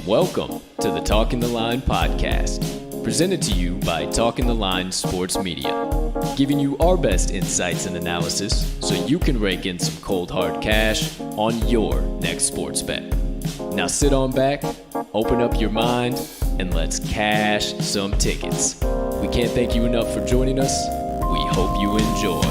Welcome to the Talking the Line podcast, presented to you by Talking the Line Sports Media, giving you our best insights and analysis so you can rake in some cold hard cash on your next sports bet. Now sit on back, open up your mind, and let's cash some tickets. We can't thank you enough for joining us. We hope you enjoy.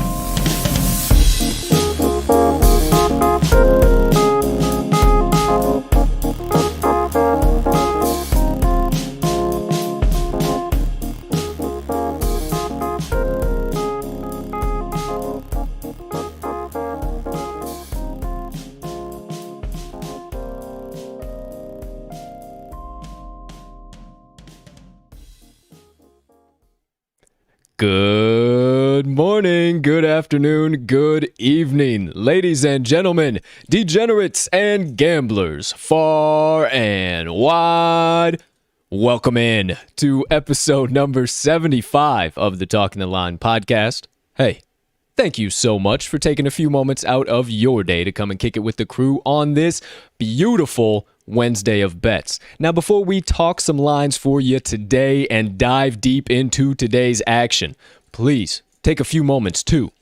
Good morning, good afternoon, good evening, ladies and gentlemen, degenerates and gamblers, far and wide. Welcome in to episode number 75 of the Talking the Line podcast. Hey, thank you so much for taking a few moments out of your day to come and kick it with the crew on this beautiful Wednesday of bets. Now, before we talk some lines for you today and dive deep into today's action, please take a few moments to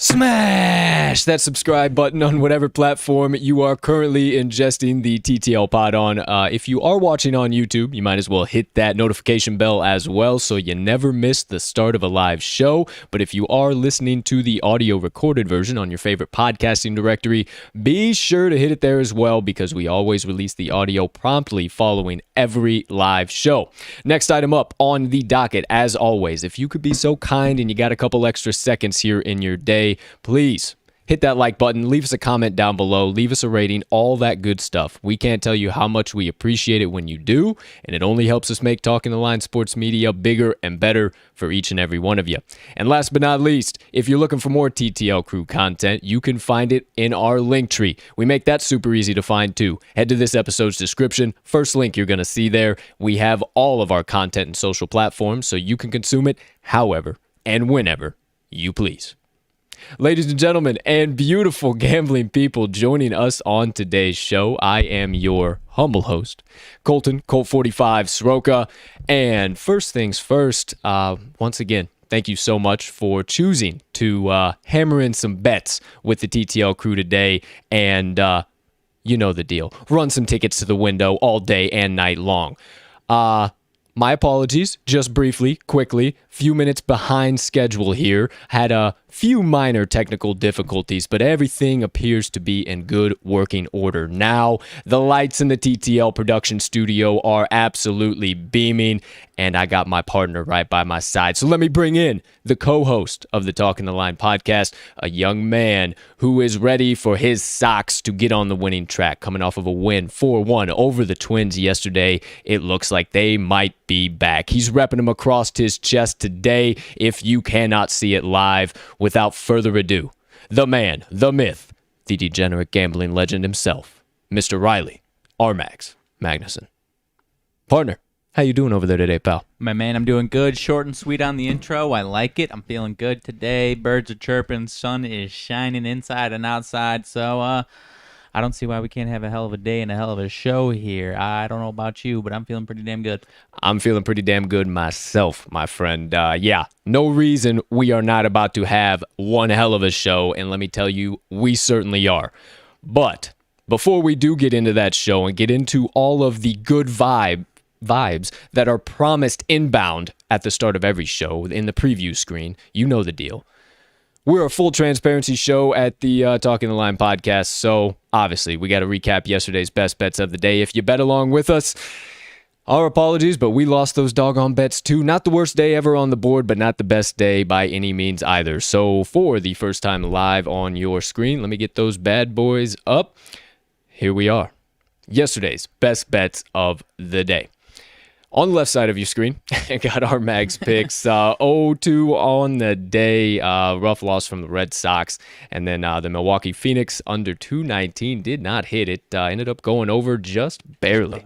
smash that subscribe button on whatever platform you are currently ingesting the TTL Pod on. If you are watching on YouTube, you might as well hit that notification bell as well so you never miss the start of a live show. But if you are listening to the audio recorded version on your favorite podcasting directory, be sure to hit it there as well because we always release the audio promptly following every live show. Next item up on the docket, as always, if you could be so kind and you got a couple extra seconds here in your day, please hit that like button, leave us a comment down below, leave us a rating, all that good stuff. We can't tell you how much we appreciate it when you do, and it only helps us make Talking the Line Sports Media bigger and better for each and every one of you. And last but not least, if you're looking for more TTL Crew content, you can find it in our Linktree. We make that super easy to find too. Head to this episode's description. First link you're going to see there. We have all of our content and social platforms, so you can consume it however and whenever you please. Ladies and gentlemen, and beautiful gambling people joining us on today's show, I am your humble host, Colton, Colt45 Soroka. And first things first, once again, thank you so much for choosing to hammer in some bets with the TTL crew today. And you know the deal. Run some tickets to the window all day and night long. My apologies, just briefly, quickly, few minutes behind schedule here. Had a few minor technical difficulties, but everything appears to be in good working order now. The lights in the TTL production studio are absolutely beaming, and I got my partner right by my side. So let me bring in the co-host of the Talking the Line podcast, a young man who is ready for his Sox to get on the winning track, coming off of a win 4-1 over the Twins yesterday. It looks like they might be back. He's repping them across his chest today if you cannot see it live. Without further ado, the man, the myth, the degenerate gambling legend himself, Mr. Riley RMags Magnuson. Partner, how you doing over there today, pal? My man, I'm doing good. Short and sweet on the intro. I like it. I'm feeling good today. Birds are chirping. Sun is shining inside and outside. So, I don't see why we can't have a hell of a day and a hell of a show here. I don't know about you, but I'm feeling pretty damn good. I'm feeling pretty damn good myself, my friend. Yeah, no reason we are not about to have one hell of a show, and let me tell you, we certainly are. But before we do get into that show and get into all of the good vibes that are promised inbound at the start of every show in the preview screen, you know the deal. We're a full transparency show at the Talking the Line podcast, so obviously we got to recap yesterday's best bets of the day. If you bet along with us, our apologies, but we lost those doggone bets too. Not the worst day ever on the board, but not the best day by any means either. So for the first time live on your screen, let me get those bad boys up. Here we are. Yesterday's best bets of the day. On the left side of your screen, I got our Mags picks. 0-2 on the day. Rough loss from the Red Sox. And then the Milwaukee Phoenix under 219 did not hit it. Ended up going over just barely.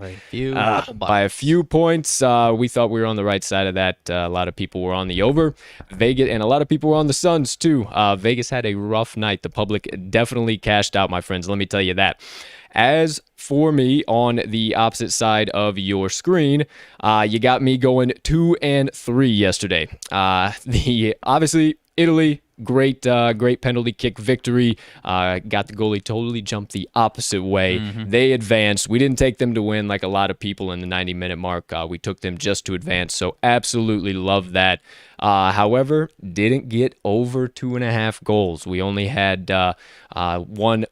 By a few points. We thought we were on the right side of that. A lot of people were on the over. Vegas, and a lot of people were on the Suns too. Vegas had a rough night. The public definitely cashed out, my friends. Let me tell you that. As for me, on the opposite side of your screen, you got me going 2-3 yesterday. Obviously Italy, great penalty kick victory. Got the goalie totally jumped the opposite way. They advanced. We didn't take them to win like a lot of people in the 90-minute mark. We took them just to advance. So absolutely love that. However, didn't get over 2.5 goals. We only had 1-1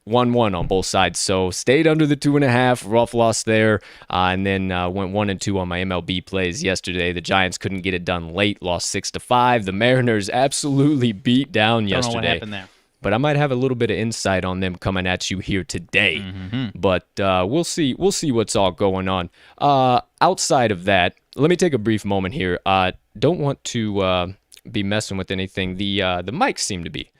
on both sides. So stayed under the 2.5. Rough loss there. And then went 1-2 on my MLB plays yesterday. The Giants couldn't get it done late. Lost 6-5. The Mariners absolutely beat down yesterday. Don't know what happened there. But I might have a little bit of insight on them coming at you here today. But we'll see. We'll see what's all going on. Outside of that, let me take a brief moment here. Don't want to be messing with anything. The mics seem to be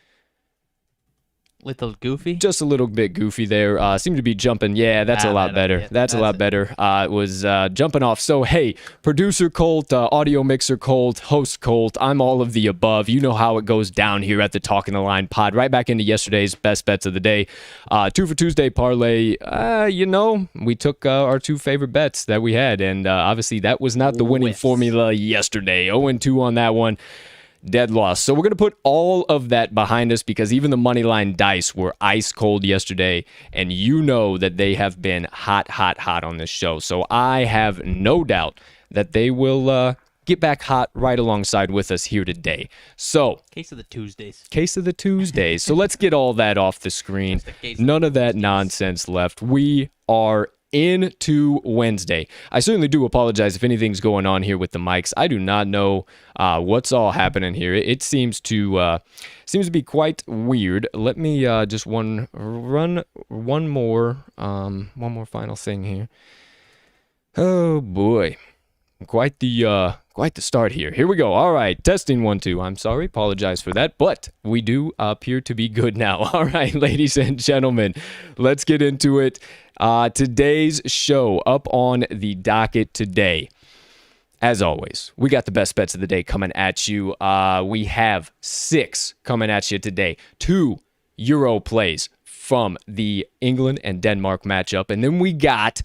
Little goofy? just a little bit goofy there. Seem to be jumping. Yeah, that's a lot better. That's a lot better. It was jumping off. So, hey, producer Colt, audio mixer Colt, host Colt, I'm all of the above. You know how it goes down here at the Talking the Line pod. Right back into yesterday's best bets of the day. 2 for Tuesday parlay. We took our 2 favorite bets that we had, and obviously that was not the winning formula yesterday. 0-2 on that one. Dead loss. So we're going to put all of that behind us because even the Moneyline Dice were ice cold yesterday, and you know that they have been hot on this show. So I have no doubt that they will get back hot right alongside with us here today. So, Case of the Tuesdays. So let's get all that off the screen. None of that nonsense left. We are into Wednesday. I certainly do apologize if anything's going on here with the mics. I do not know what's all happening here. It seems to be quite weird. Let me just run one more final thing here. Oh boy, quite the start here. Here we go. All right, testing 1 2. I'm sorry, apologize for that, but we do appear to be good now. All right, ladies and gentlemen, let's get into it. Today's show up on the docket today. As always, we got the best bets of the day coming at you. We have 6 coming at you today. 2 Euro plays from the England and Denmark matchup, and then we got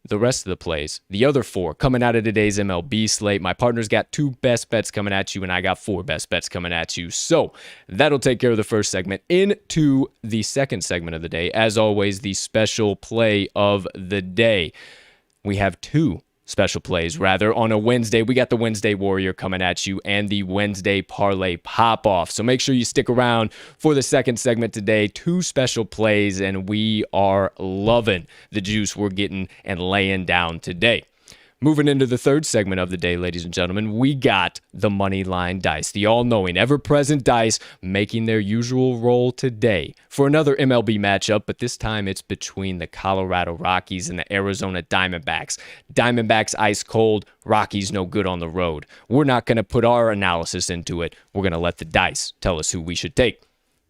the rest of the plays, the other 4 coming out of today's MLB slate. My partner's got 2 best bets coming at you, and I got 4 best bets coming at you. So that'll take care of the first segment. Into the second segment of the day, as always, the special play of the day. We have 2 special plays, rather, on a Wednesday. We got the Wednesday Warrior coming at you and the Wednesday Parlay Pop-Off. So make sure you stick around for the second segment today. 2 special plays, and we are loving the juice we're getting and laying down today. Moving into the third segment of the day, ladies and gentlemen, we got the Moneyline Dice, the all-knowing, ever-present dice, making their usual role today for another MLB matchup, but this time it's between the Colorado Rockies and the Arizona Diamondbacks. Diamondbacks ice cold, Rockies no good on the road. We're not going to put our analysis into it. We're going to let the dice tell us who we should take.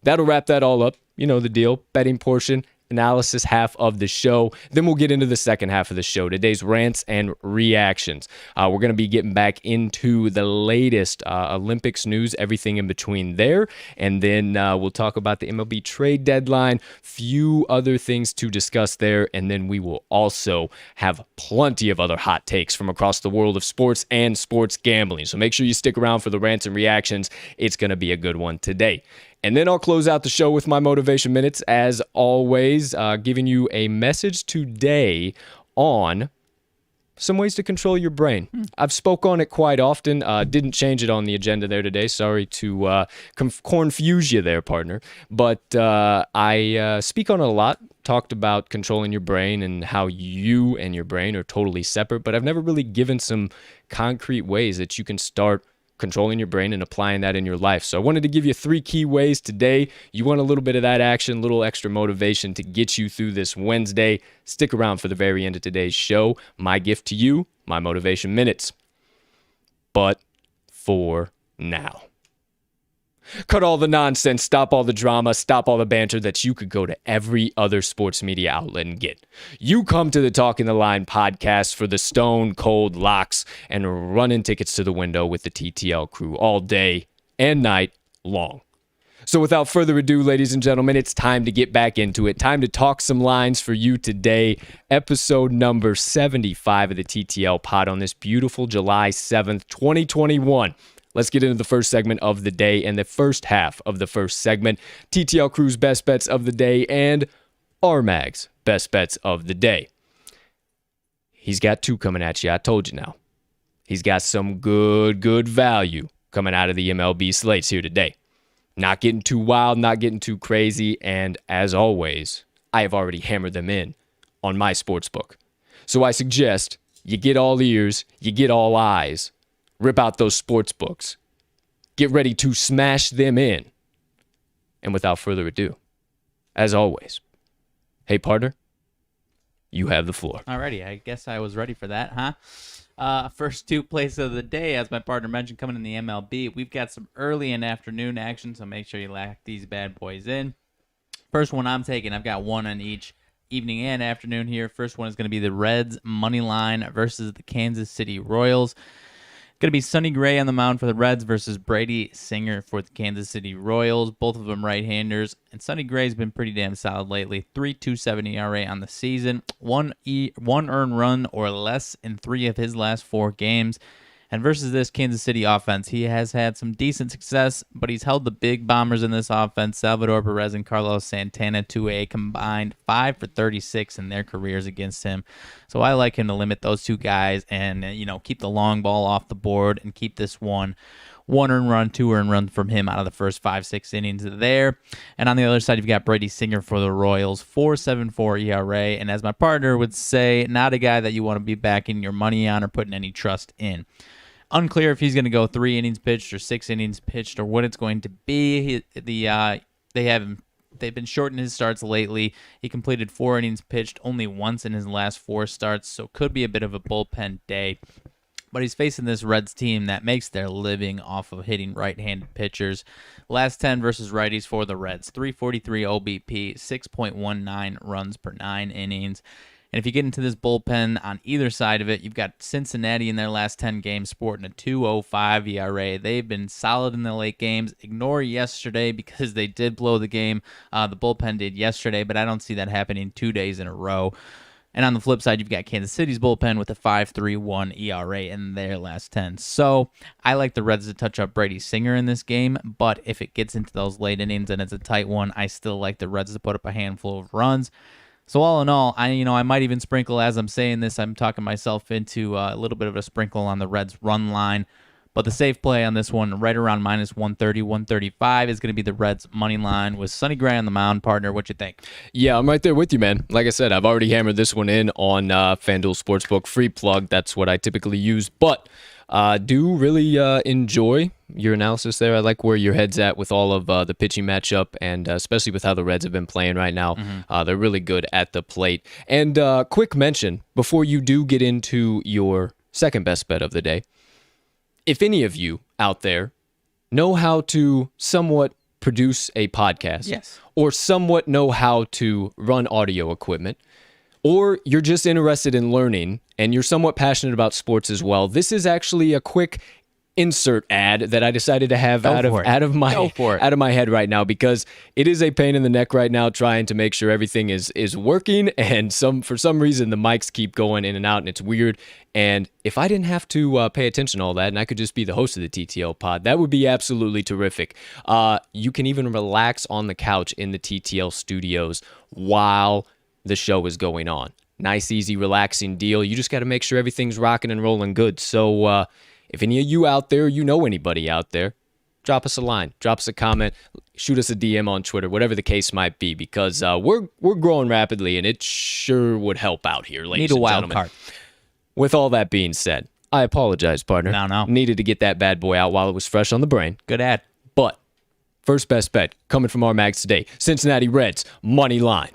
That'll wrap that all up. You know the deal. Betting portion, analysis half of the show. Then we'll get into the second half of the show. Today's rants and reactions. We're going to be getting back into the latest Olympics news, everything in between there. And then we'll talk about the MLB trade deadline, few other things to discuss there. And then we will also have plenty of other hot takes from across the world of sports and sports gambling. So make sure you stick around for the rants and reactions. It's going to be a good one today. And then I'll close out the show with my motivation minutes, as always, giving you a message today on some ways to control your brain. I've spoke on it quite often. Didn't change it on the agenda there today. Sorry to confuse you there, partner. But I speak on it a lot. Talked about controlling your brain and how you and your brain are totally separate. But I've never really given some concrete ways that you can start controlling your brain and applying that in your life. So I wanted to give you 3 key ways today. You want a little bit of that action, a little extra motivation to get you through this Wednesday. Stick around for the very end of today's show. My gift to you, my motivation minutes. But for now, cut all the nonsense, stop all the drama, stop all the banter that you could go to every other sports media outlet and get. You come to the Talking the Line podcast for the stone cold locks and running tickets to the window with the TTL crew all day and night long. So without further ado, ladies and gentlemen, it's time to get back into it. Time to talk some lines for you today. Episode number 75 of the TTL Pod on this beautiful July 7th, 2021. Let's get into the first segment of the day and the first half of the first segment. TTL Crew's best bets of the day and RMags best bets of the day. He's got 2 coming at you. I told you now. He's got some good value coming out of the MLB slates here today. Not getting too wild, not getting too crazy, and as always, I have already hammered them in on my sportsbook. So I suggest you get all ears, you get all eyes. Rip out those sports books. Get ready to smash them in. And without further ado, as always, hey partner, you have the floor. Alrighty, I guess I was ready for that, huh? First 2 plays of the day, as my partner mentioned, coming in the MLB. We've got some early and afternoon action, so make sure you lock these bad boys in. First one I'm taking, I've got 1 on each evening and afternoon here. First one is going to be the Reds money line versus the Kansas City Royals. Going to be Sonny Gray on the mound for the Reds versus Brady Singer for the Kansas City Royals. Both of them right-handers. And Sonny Gray's been pretty damn solid lately. 3.27 ERA on the season. One earned run or less in 3 of his last 4 games. And versus this Kansas City offense, he has had some decent success, but he's held the big bombers in this offense, Salvador Perez and Carlos Santana, to a combined 5 for 36 in their careers against him. So I like him to limit those 2 guys and, keep the long ball off the board and keep this one earned run, 2 earned run from him out of the first 5-6 innings there. And on the other side, you've got Brady Singer for the Royals, 4.74 ERA. And as my partner would say, not a guy that you want to be backing your money on or putting any trust in. Unclear if he's going to go 3 innings pitched or 6 innings pitched or what it's going to be. They've been shortening his starts lately. He completed 4 innings pitched only once in his last 4 starts, so could be a bit of a bullpen day. But he's facing this Reds team that makes their living off of hitting right-handed pitchers. Last 10 versus righties for the Reds, 343 OBP, 6.19 runs per 9 innings. And if you get into this bullpen on either side of it, you've got Cincinnati in their last 10 games sporting a 2.05 ERA. They've been solid in the late games. Ignore yesterday because they did blow the game. The bullpen did yesterday, but I don't see that happening 2 days in a row. And on the flip side, you've got Kansas City's bullpen with a 5.31 ERA in their last 10. So I like the Reds to touch up Brady Singer in this game, but if it gets into those late innings and it's a tight one, I still like the Reds to put up a handful of runs. So all in all, I might even sprinkle, as I'm saying this, I'm talking myself into a little bit of a sprinkle on the Reds run line. But the safe play on this one, right around minus 130, 135, is going to be the Reds money line with Sonny Gray on the mound. Partner, what you think? Yeah, I'm right there with you, man. Like I said, I've already hammered this one in on FanDuel Sportsbook. Free plug, that's what I typically use. But do really enjoy your analysis there. I like where your head's at with all of the pitching matchup, and especially with how the Reds have been playing right now. They're really good at the plate. And quick mention, before you do get into your second best bet of the day, if any of you out there know how to somewhat produce a podcast, yes, or somewhat know how to run audio equipment, or you're just interested in learning and you're somewhat passionate about sports as well, this is actually a quick insert ad that I decided to have out of my head right now, because it is a pain in the neck right now trying to make sure everything is working, and for some reason the mics keep going in and out and it's weird. And if I didn't have to pay attention to all that and I could just be the host of the TTL pod, that would be absolutely terrific. You can even relax on the couch in the TTL studios while the show is going on. Nice, easy, relaxing deal. You just got to make sure everything's rocking and rolling good. So if any of you out there, you know anybody out there, drop us a line, drop us a comment, shoot us a DM on Twitter, whatever the case might be, because we're growing rapidly and it sure would help out here, ladies and gentlemen. Need a wild card. With all that being said, I apologize, partner. No. Needed to get that bad boy out while it was fresh on the brain. Good ad. But first best bet coming from RMags today. Cincinnati Reds, money line.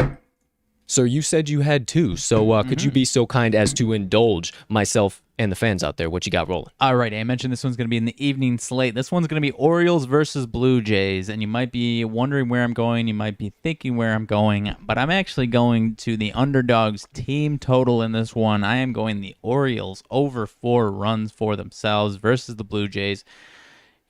Sir, you said you had two, so could you be so kind as to indulge myself and the fans out there? What you got rolling? All right, I mentioned this one's going to be in the evening slate. This one's going to be Orioles versus Blue Jays, and you might be wondering where I'm going. You might be thinking where I'm going, but I'm actually going to the underdogs team total in this one. I am going the Orioles over 4 runs for themselves versus the Blue Jays.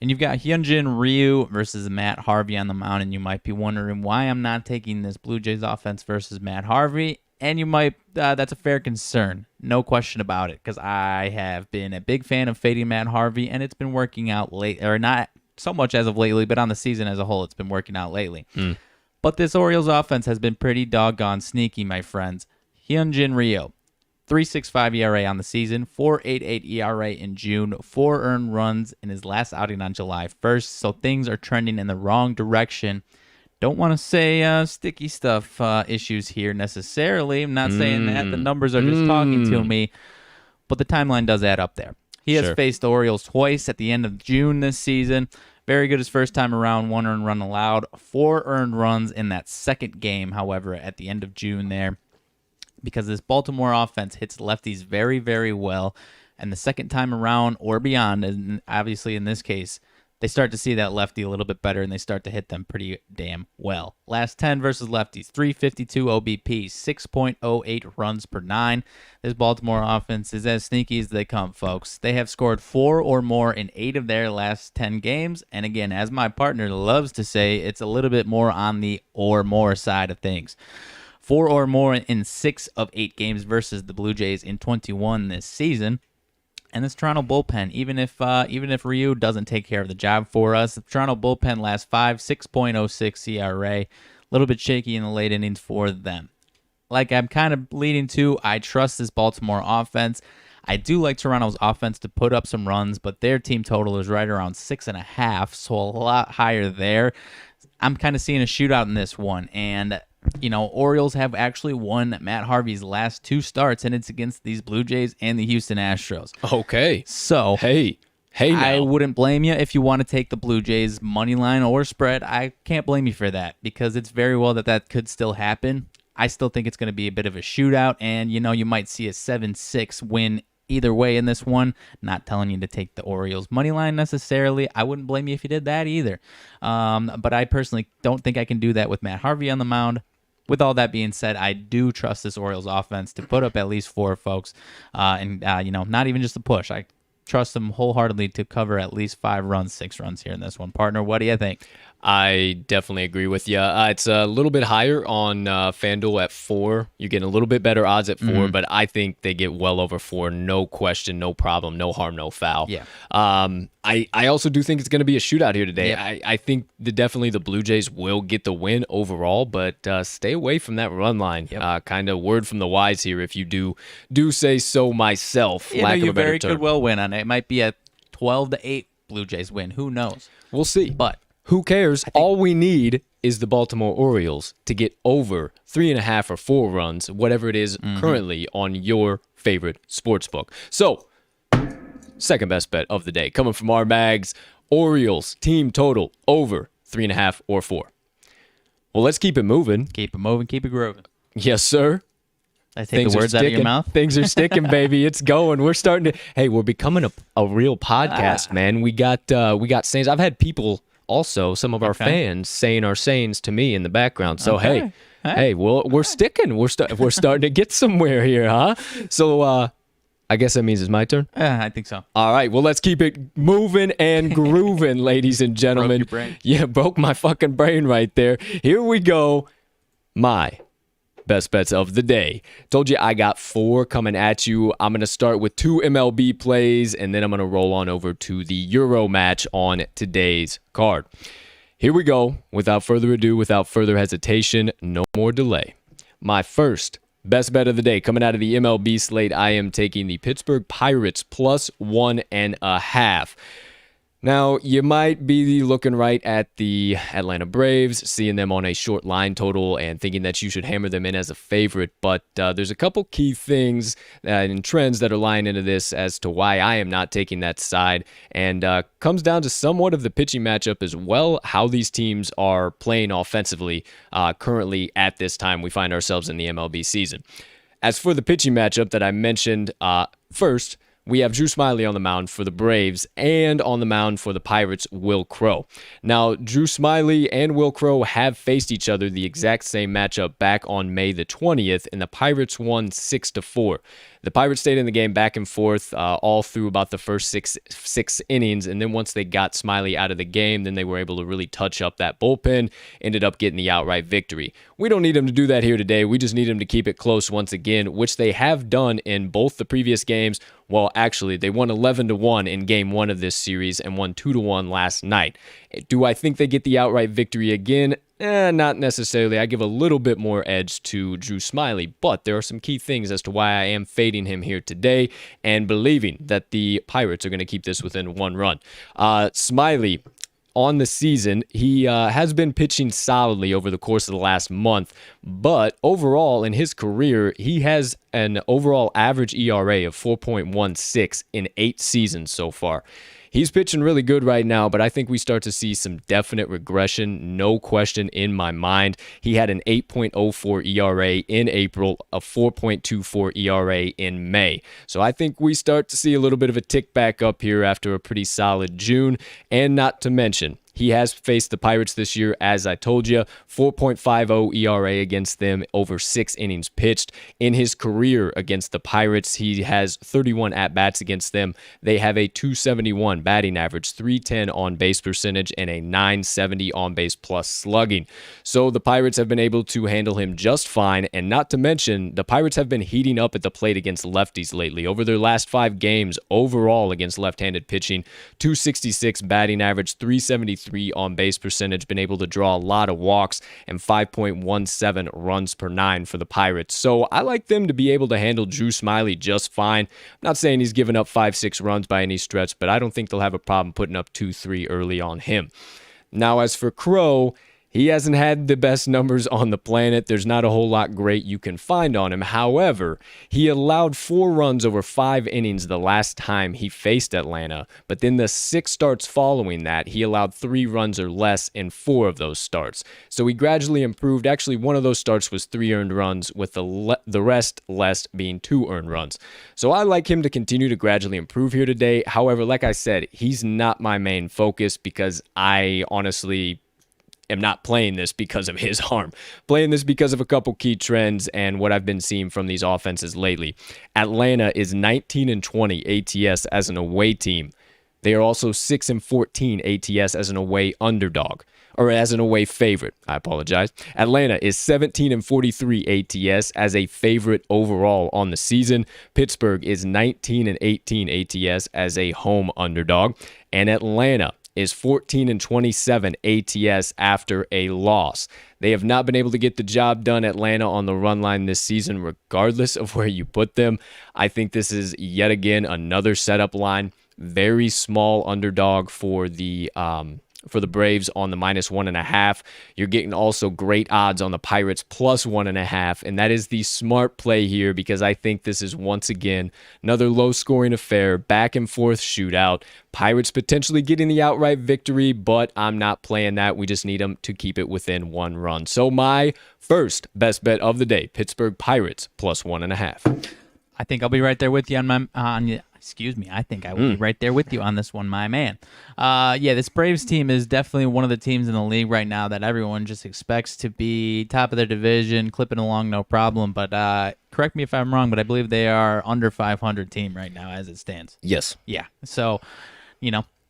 And you've got Hyunjin Ryu versus Matt Harvey on the mound, and you might be wondering why I'm not taking this Blue Jays offense versus Matt Harvey. And you might, that's a fair concern, no question about it, because I have been a big fan of fading Matt Harvey, and it's been working out late, or not so much as of lately, but on the season as a whole, it's been working out lately. But this Orioles offense has been pretty doggone sneaky, my friends. Hyunjin Ryu, 3.65 ERA on the season, 4.88 ERA in June, 4 earned runs in his last outing on July 1st, so things are trending in the wrong direction. Don't want to say sticky stuff issues here necessarily. I'm not saying that. The numbers are just talking to me, but the timeline does add up there. He has faced the Orioles twice at the end of June this season. Very good his first time around, 1 earned run allowed, 4 earned runs in that second game, however, at the end of June there. Because this Baltimore offense hits lefties very, very well. And the second time around or beyond, and obviously in this case, they start to see that lefty a little bit better, and they start to hit them pretty damn well. Last 10 versus lefties, 352 OBP, 6.08 runs per 9. This Baltimore offense is as sneaky as they come, folks. They have scored 4 or more in 8 of their last 10 games. And again, as my partner loves to say, it's a little bit more on the or more side of things. 4 or more in 6 of 8 games versus the Blue Jays in 21 this season. And this Toronto bullpen, even if Ryu doesn't take care of the job for us, the Toronto bullpen last 5, 6.06 ERA, a little bit shaky in the late innings for them. Like I'm kind of leading to, I trust this Baltimore offense. I do like Toronto's offense to put up some runs, but their team total is right around 6.5, so a lot higher there. I'm kind of seeing a shootout in this one, and you know, Orioles have actually won Matt Harvey's last 2 starts, and it's against these Blue Jays and the Houston Astros. Okay. So, hey now. I wouldn't blame you if you want to take the Blue Jays money line or spread. I can't blame you for that because it's very well that could still happen. I still think it's going to be a bit of a shootout, and you know, you might see a 7-6 win either way in this one. Not telling you to take the Orioles money line necessarily. I wouldn't blame you if you did that either. But I personally don't think I can do that with Matt Harvey on the mound. With all that being said, I do trust this Orioles offense to put up at least 4, folks. You know, not even just a push. I trust them wholeheartedly to cover at least 5 runs, 6 runs here in this one. Partner, what do you think? I definitely agree with you. It's a little bit higher on FanDuel at 4. You're getting a little bit better odds at 4, but I think they get well over 4. No question, no problem, no harm, no foul. Yeah. I also do think it's going to be a shootout here today. Yep. I think definitely the Blue Jays will get the win overall, but stay away from that run line. Yep. Kind of word from the wise here, if you do say so myself. You lack know, of you a better very term. could well win on it. It might be a 12-8 Blue Jays win. Who knows? We'll see. But who cares? All we need is the Baltimore Orioles to get over 3.5 or 4 runs, whatever it is currently on your favorite sportsbook. So, second best bet of the day coming from RMags, Orioles team total over 3.5 or 4. Well, let's keep it moving. keep it moving, keep it grooving. Yes, sir. I take the words out of your mouth. Things are sticking, baby. It's going. We're starting to. Hey, we're becoming a real podcast, man. We got sayings. I've had people also, some of our fans, saying our sayings to me in the background. So hey, well, we're sticking. We're starting to get somewhere here, huh? So I guess that means it's my turn. I think so. All right. Well, let's keep it moving and grooving, ladies and gentlemen. Broke your brain. Yeah, broke my fucking brain right there. Here we go. My best bets of the day. Told you I got 4 coming at you. I'm going to start with 2 MLB plays, and then I'm going to roll on over to the Euro match on today's card. Here we go. Without further ado, without further hesitation, no more delay. My first best bet of the day coming out of the MLB slate, I am taking the Pittsburgh Pirates plus 1.5. Now, you might be looking right at the Atlanta Braves, seeing them on a short line total and thinking that you should hammer them in as a favorite, but there's a couple key things and trends that are lying into this as to why I am not taking that side, and comes down to somewhat of the pitching matchup as well, how these teams are playing offensively currently at this time we find ourselves in the MLB season. As for the pitching matchup that I mentioned first, we have Drew Smyly on the mound for the Braves, and on the mound for the Pirates, Will Crowe. Now, Drew Smyly and Will Crowe have faced each other the exact same matchup back on May the 20th, and the Pirates won 6-4. The Pirates stayed in the game back and forth all through about the first six innings, and then once they got Smyly out of the game, then they were able to really touch up that bullpen, ended up getting the outright victory. We don't need them to do that here today. We just need them to keep it close once again, which they have done in both the previous games. Well, actually, they won 11-1 in game 1 of this series and won 2-1 last night. Do I think they get the outright victory again? Not necessarily. I give a little bit more edge to Drew Smyly, but there are some key things as to why I am fading him here today and believing that the Pirates are going to keep this within 1 run. Smyly, on the season, he has been pitching solidly over the course of the last month, but overall in his career, he has an overall average ERA of 4.16 in 8 seasons so far. He's pitching really good right now, but I think we start to see some definite regression, no question in my mind. He had an 8.04 ERA in April, a 4.24 ERA in May. So I think we start to see a little bit of a tick back up here after a pretty solid June, and not to mention, he has faced the Pirates this year, as I told you, 4.50 ERA against them over 6 innings pitched. In his career against the Pirates, he has 31 at-bats against them. They have a 271 batting average, 310 on-base percentage, and a 970 on-base plus slugging. So the Pirates have been able to handle him just fine, and not to mention, the Pirates have been heating up at the plate against lefties lately. Over their last 5 games, overall against left-handed pitching, 266 batting average, 373 on base percentage, been able to draw a lot of walks, and 5.17 runs per 9 for the Pirates. So I like them to be able to handle Drew Smyly just fine. I'm not saying he's given up 5-6 runs by any stretch, but I don't think they'll have a problem putting up 2-3 early on him. Now, as for Crowe, he hasn't had the best numbers on the planet. There's not a whole lot great you can find on him. However, he allowed 4 runs over 5 innings the last time he faced Atlanta, but then the 6 starts following that, he allowed 3 runs or less in 4 of those starts. So he gradually improved. Actually, one of those starts was 3 earned runs, with the rest less being 2 earned runs. So I like him to continue to gradually improve here today. However, like I said, he's not my main focus because I honestly am not playing this because of his arm. Playing this because of a couple key trends and what I've been seeing from these offenses lately. Atlanta is 19-20 ATS as an away team. They are also 6-14 ATS as an away underdog, or as an away favorite. I apologize. Atlanta is 17-43 ATS as a favorite overall on the season. Pittsburgh is 19-18 ATS as a home underdog, and Atlanta is 14-27 ATS after a loss. They have not been able to get the job done, Atlanta, on the run line this season, regardless of where you put them. I think this is yet again another setup line. Very small underdog for the Braves on the -1.5. You're getting also great odds on the Pirates +1.5, and that is the smart play here because I think this is once again another low-scoring affair, back-and-forth shootout. Pirates potentially getting the outright victory, but I'm not playing that. We just need them to keep it within 1 run. So my first best bet of the day, Pittsburgh Pirates +1.5. I think I'll be right there with you I think I will be right there with you on this one, my man. This Braves team is definitely one of the teams in the league right now that everyone just expects to be top of their division, clipping along no problem. But correct me if I'm wrong, but I believe they are under 500 team right now as it stands. Yes. Yeah. So,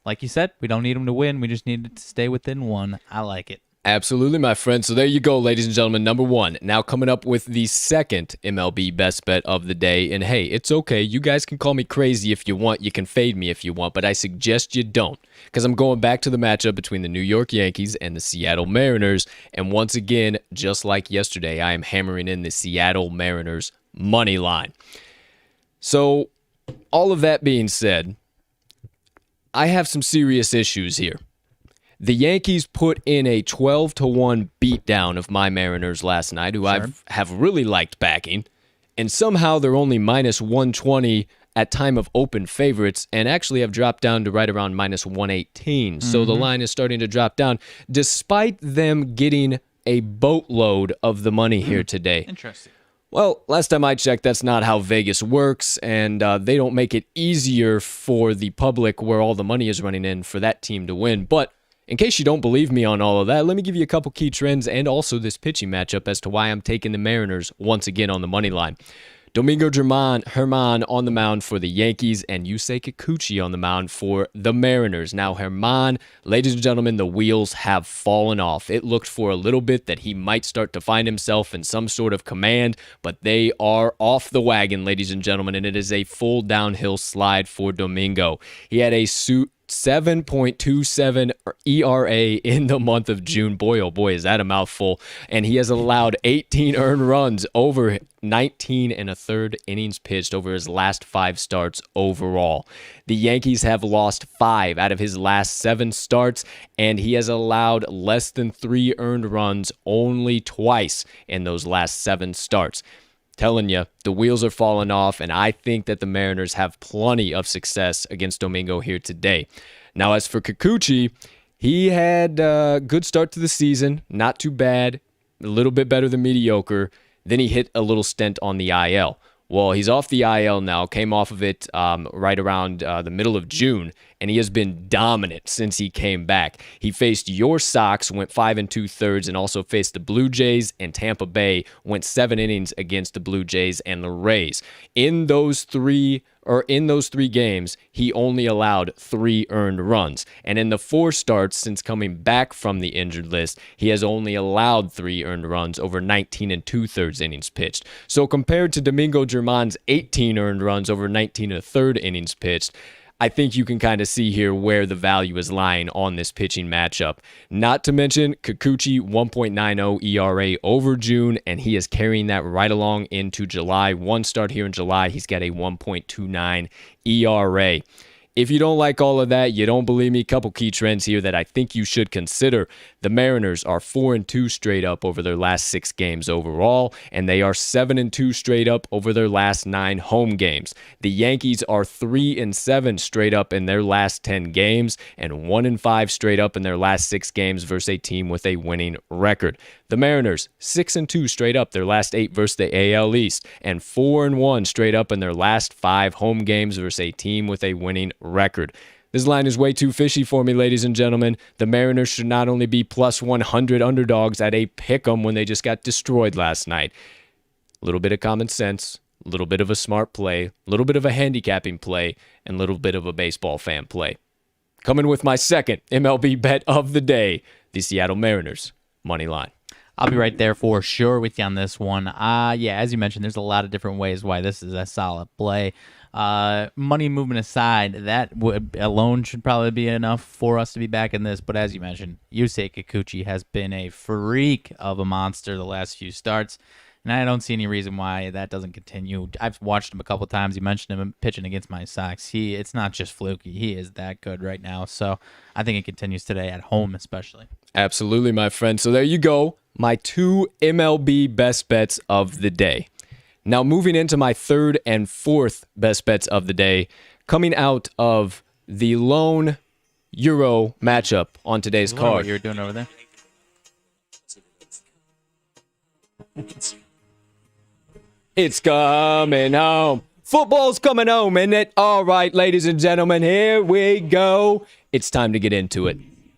like you said, we don't need them to win. We just need it to stay within 1. I like it. Absolutely, my friend. So there you go, ladies and gentlemen. Number 1. Now coming up with the second MLB best bet of the day. And hey, it's okay. You guys can call me crazy if you want. You can fade me if you want. But I suggest you don't, because I'm going back to the matchup between the New York Yankees and the Seattle Mariners. And once again, just like yesterday, I am hammering in the Seattle Mariners money line. So all of that being said, I have some serious issues here. The Yankees put in a 12-1 beatdown of my Mariners last night, who I have really liked backing, and somehow they're only minus 120 at time of open favorites, and actually have dropped down to right around minus 118. So the line is starting to drop down, despite them getting a boatload of the money here today. Interesting. Well, last time I checked, that's not how Vegas works, and they don't make it easier for the public where all the money is running in for that team to win. But in case you don't believe me on all of that, let me give you a couple key trends and also this pitching matchup as to why I'm taking the Mariners once again on the money line. Domingo Germán on the mound for the Yankees, and Yusei Kikuchi on the mound for the Mariners. Now, Germán, ladies and gentlemen, the wheels have fallen off. It looked for a little bit that he might start to find himself in some sort of command, but they are off the wagon, ladies and gentlemen, and it is a full downhill slide for Domingo. He had a 7.27 ERA in the month of June. Boy, oh boy, is that a mouthful. And he has allowed 18 earned runs over 19 and a third innings pitched over his last 5 starts overall. The Yankees have lost 5 out of his last 7 starts, and he has allowed less than 3 earned runs only twice in those last 7 starts. Telling you, the wheels are falling off, and I think that the Mariners have plenty of success against Domingo here today. Now, as for Kikuchi, he had a good start to the season, not too bad, a little bit better than mediocre. Then he hit a little stint on the IL. Well, he's off the IL now, came off of it right around the middle of June, and he has been dominant since he came back. He faced your Sox, went 5 2/3, and also faced the Blue Jays and Tampa Bay, went 7 innings against the Blue Jays and the Rays. In those three games, he only allowed 3 earned runs. And in the 4 starts since coming back from the injured list, he has only allowed 3 earned runs over 19 2/3 innings pitched. So compared to Domingo Germán's 18 earned runs over 19 1/3 innings pitched, I think you can kind of see here where the value is lying on this pitching matchup. Not to mention Kikuchi 1.90 ERA over June, and he is carrying that right along into July. 1 start here in July, he's got a 1.29 ERA. If you don't like all of that, you don't believe me, a couple key trends here that I think you should consider. The Mariners are 4-2 straight up over their last 6 games overall, and they are 7-2 straight up over their last 9 home games. The Yankees are 3-7 straight up in their last 10 games, and 1-5 straight up in their last 6 games versus a team with a winning record. The Mariners, 6-2 straight up their last 8 versus the AL East, and 4-1 straight up in their last 5 home games versus a team with a winning record. This line is way too fishy for me, ladies and gentlemen. The Mariners should not only be plus 100 underdogs at a pick'em when they just got destroyed last night. A little bit of common sense, a little bit of a smart play, a little bit of a handicapping play, and a little bit of a baseball fan play. Coming with my second MLB bet of the day, the Seattle Mariners money line. I'll be right there for sure with you on this one. Yeah, as you mentioned, there's a lot of different ways why this is a solid play. Money movement aside, that would alone should probably be enough for us to be back in this. But as you mentioned, Yusei Kikuchi has been a freak of a monster the last few starts, and I don't see any reason why that doesn't continue. I've watched him a couple times. You mentioned him pitching against my Sox. It's not just fluky. He is that good right now. So I think it continues today at home, especially. Absolutely, my friend. So there you go. My 2 MLB best bets of the day. Now, moving into my 3rd and 4th best bets of the day, coming out of the lone Euro matchup on today's card. What you're doing over there? It's coming home. Football's coming home, isn't it? All right, ladies and gentlemen, here we go. It's time to get into it.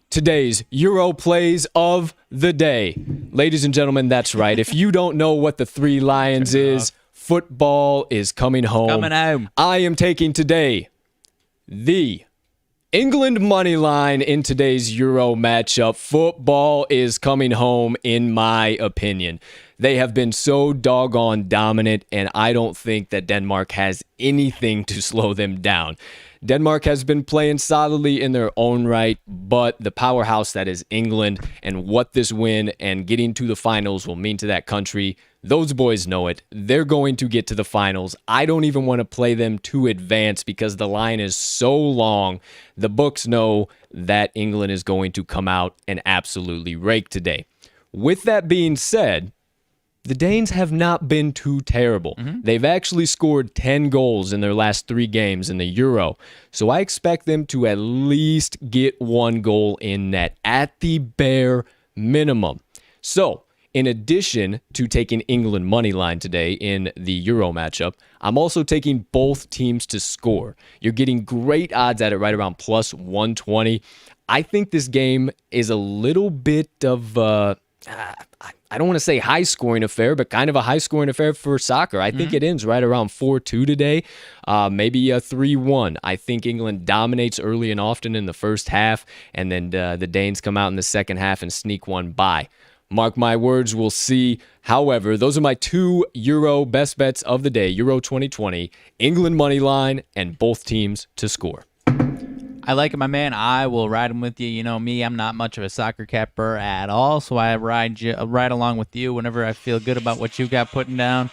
Today's Euro plays of the day. Ladies and gentlemen, that's right. If you don't know what the Three Lions is, football is coming home. Coming home. I am taking today the England money line in today's Euro matchup. Football is coming home, in my opinion. They have been so doggone dominant, and I don't think that Denmark has anything to slow them down. Denmark has been playing solidly in their own right, but the powerhouse that is England and what this win and getting to the finals will mean to that country, those boys know it. They're going to get to the finals. I don't even want to play them to advance because the line is so long. The books know that England is going to come out and absolutely rake today. With that being said, the Danes have not been too terrible. They've actually scored 10 goals in their last 3 games in the Euro. So I expect them to at least get 1 goal in net at the bare minimum. So, in addition to taking England money line today in the Euro matchup, I'm also taking both teams to score. You're getting great odds at it right around plus 120. I think this game is a little bit of I don't want to say high-scoring affair, but kind of a high-scoring affair for soccer. I think it ends right around 4-2 today, maybe a 3-1. I think England dominates early and often in the first half, and then the Danes come out in the second half and sneak one by. Mark my words, we'll see. However, those are my 2 Euro best bets of the day, Euro 2020, England money line, and both teams to score. I like it, my man. I will ride him with you. You know me, I'm not much of a soccer capper at all, so I ride along with you whenever I feel good about what you've got putting down.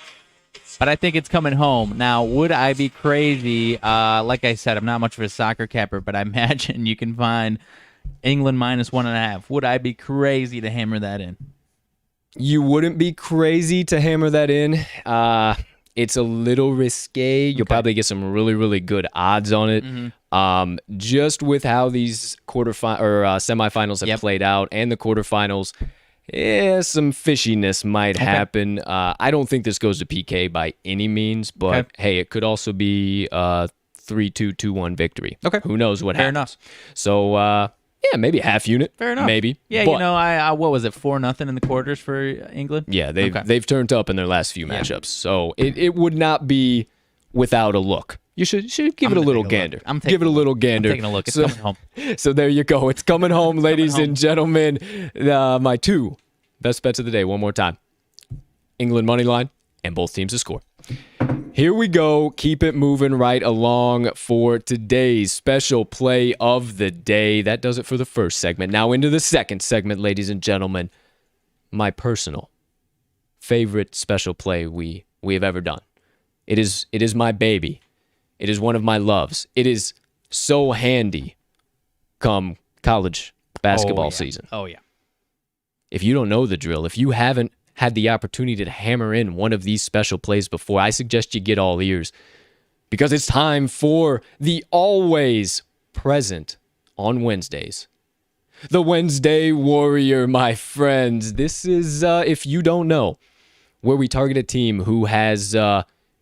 But I think it's coming home. Now, would I be crazy? Like I said, I'm not much of a soccer capper, but I imagine you can find England minus 1.5. Would I be crazy to hammer that in? You wouldn't be crazy to hammer that in. It's a little risque. You'll probably get some really, really good odds on it. Just with how these semifinals have played out and the quarterfinals, some fishiness might happen. I don't think this goes to PK by any means, but hey, it could also be a 3-2, 2-1 victory. Okay. Who knows what happens. Enough. So, maybe a half unit. Fair enough. Maybe. Yeah, but, you know, I what was it, 4-0 in the quarters for England? Yeah, they've turned up in their last few matchups. So it would not be without a look. You should give it a little gander. Give it a little gander. I'm taking a look. It's coming home. So there you go. It's coming home, ladies and gentlemen. My 2 best bets of the day. One more time. England money line and both teams to score. Here we go. Keep it moving right along for today's special play of the day. That does it for the first segment. Now into the second segment, ladies and gentlemen. My personal favorite special play we have ever done. It is my baby. It is one of my loves. It is so handy come college basketball season. Oh, yeah. If you don't know the drill, if you haven't had the opportunity to hammer in one of these special plays before, I suggest you get all ears because it's time for the always present on Wednesdays. The Wednesday Warrior, my friends. This is, if you don't know, where we target a team who has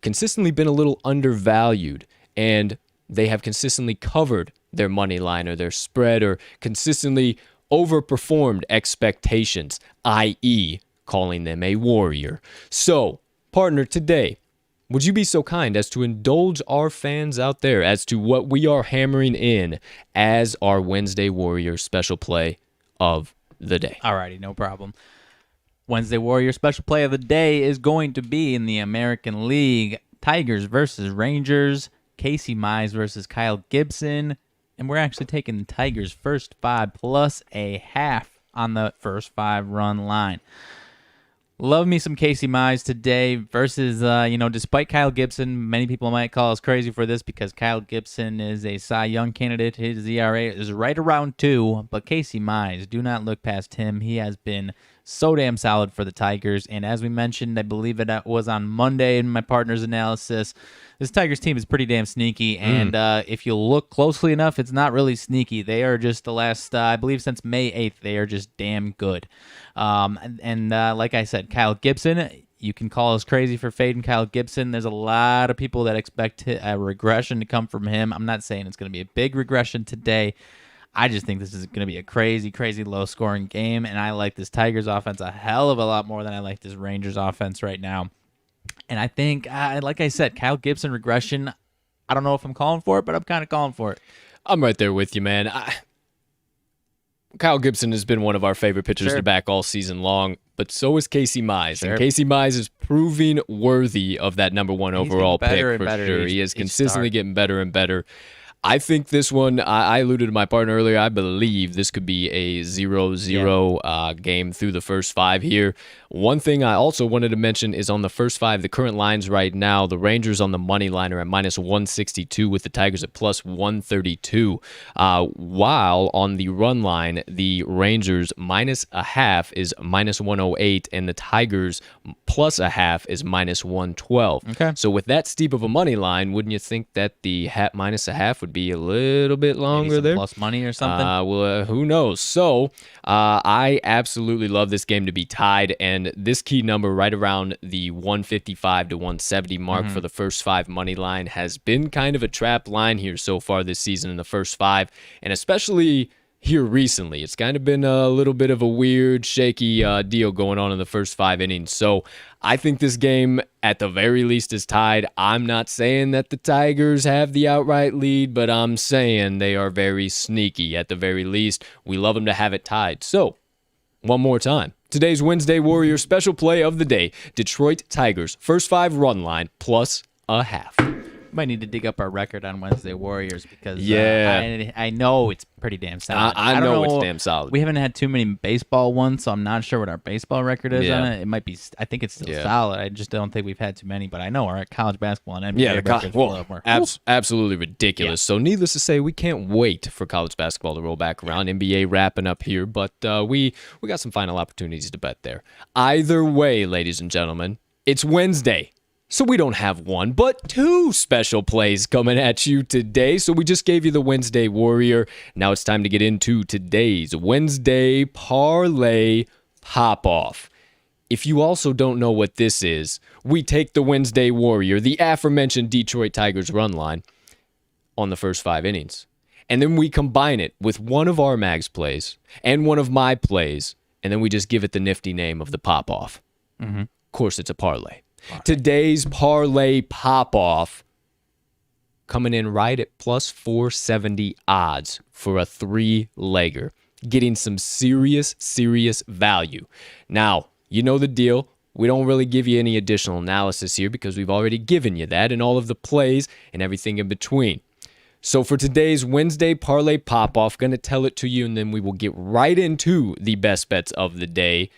consistently been a little undervalued, and they have consistently covered their money line or their spread or consistently overperformed expectations, i.e., calling them a warrior. So, partner, today, would you be so kind as to indulge our fans out there as to what we are hammering in as our Wednesday Warrior special play of the day? Alrighty, no problem. Wednesday Warrior special play of the day is going to be in the American League. Tigers versus Rangers. Casey Mize versus Kyle Gibson. And we're actually taking the Tigers' first 5 plus a half on the first 5 run line. Love me some Casey Mize today versus, despite Kyle Gibson, many people might call us crazy for this because Kyle Gibson is a Cy Young candidate. His ERA is right around 2, but Casey Mize, do not look past him. He has been so damn solid for the Tigers, and as we mentioned, I believe it was on Monday in my partner's analysis, this Tigers team is pretty damn sneaky, and if you look closely enough, it's not really sneaky. They are just the last, I believe since May 8th, they are just damn good. Like I said, Kyle Gibson, you can call us crazy for fading Kyle Gibson. There's a lot of people that expect a regression to come from him. I'm not saying it's going to be a big regression today. I just think this is going to be a crazy, crazy low-scoring game, and I like this Tigers offense a hell of a lot more than I like this Rangers offense right now. And I think, like I said, Kyle Gibson regression, I don't know if I'm calling for it, but I'm kind of calling for it. I'm right there with you, man. Kyle Gibson has been one of our favorite pitchers to back all season long, but so is Casey Mize. And Casey Mize is proving worthy of that number one overall pick for sure. He is consistently getting better and better. I think this one, I alluded to my partner earlier, I believe this could be a 0-0 game through the first 5 here. One thing I also wanted to mention is on the first 5, the current lines right now, the Rangers on the money line are at -162 with the Tigers at +132. While on the run line, the Rangers -0.5 is -108 and the Tigers +0.5 is -112. Okay. So with that steep of a money line, wouldn't you think that the -0.5 would be a little bit longer there? Plus money or something? Well, who knows? So I absolutely love this game to be tied, and this key number right around the 155 to 170 mark for the first 5 money line has been kind of a trap line here so far this season in the first 5, and especially here recently. It's kind of been a little bit of a weird, shaky deal going on in the first 5 innings. So I think this game, at the very least, is tied. I'm not saying that the Tigers have the outright lead, but I'm saying they are very sneaky at the very least. We love them to have it tied. So, one more time. Today's Wednesday Warrior special play of the day, Detroit Tigers, first 5 run line, +0.5. Might need to dig up our record on Wednesday Warriors because I know it's pretty damn solid. I know it's damn solid. We haven't had too many baseball ones, so I'm not sure what our baseball record is on it. It might be. I think it's still solid. I just don't think we've had too many, but I know our college basketball and NBA records absolutely ridiculous. So needless to say, we can't wait for college basketball to roll back around. NBA wrapping up here, but we got some final opportunities to bet there. Either way, ladies and gentlemen, it's Wednesday. So we don't have one, but 2 special plays coming at you today. So we just gave you the Wednesday Warrior. Now it's time to get into today's Wednesday Parlay Pop-Off. If you also don't know what this is, we take the Wednesday Warrior, the aforementioned Detroit Tigers run line, on the first 5 innings. And then we combine it with one of RMags plays and one of my plays, and then we just give it the nifty name of the Pop-Off. Of course, it's a parlay. Today's Parlay Pop-Off coming in right at +470 odds for a 3-legger, getting some serious value. Now, you know the deal. We don't really give you any additional analysis here because we've already given you that and all of the plays and everything in between. So for today's Wednesday Parlay Pop-Off, going to tell it to you, and then we will get right into the best bets of the day.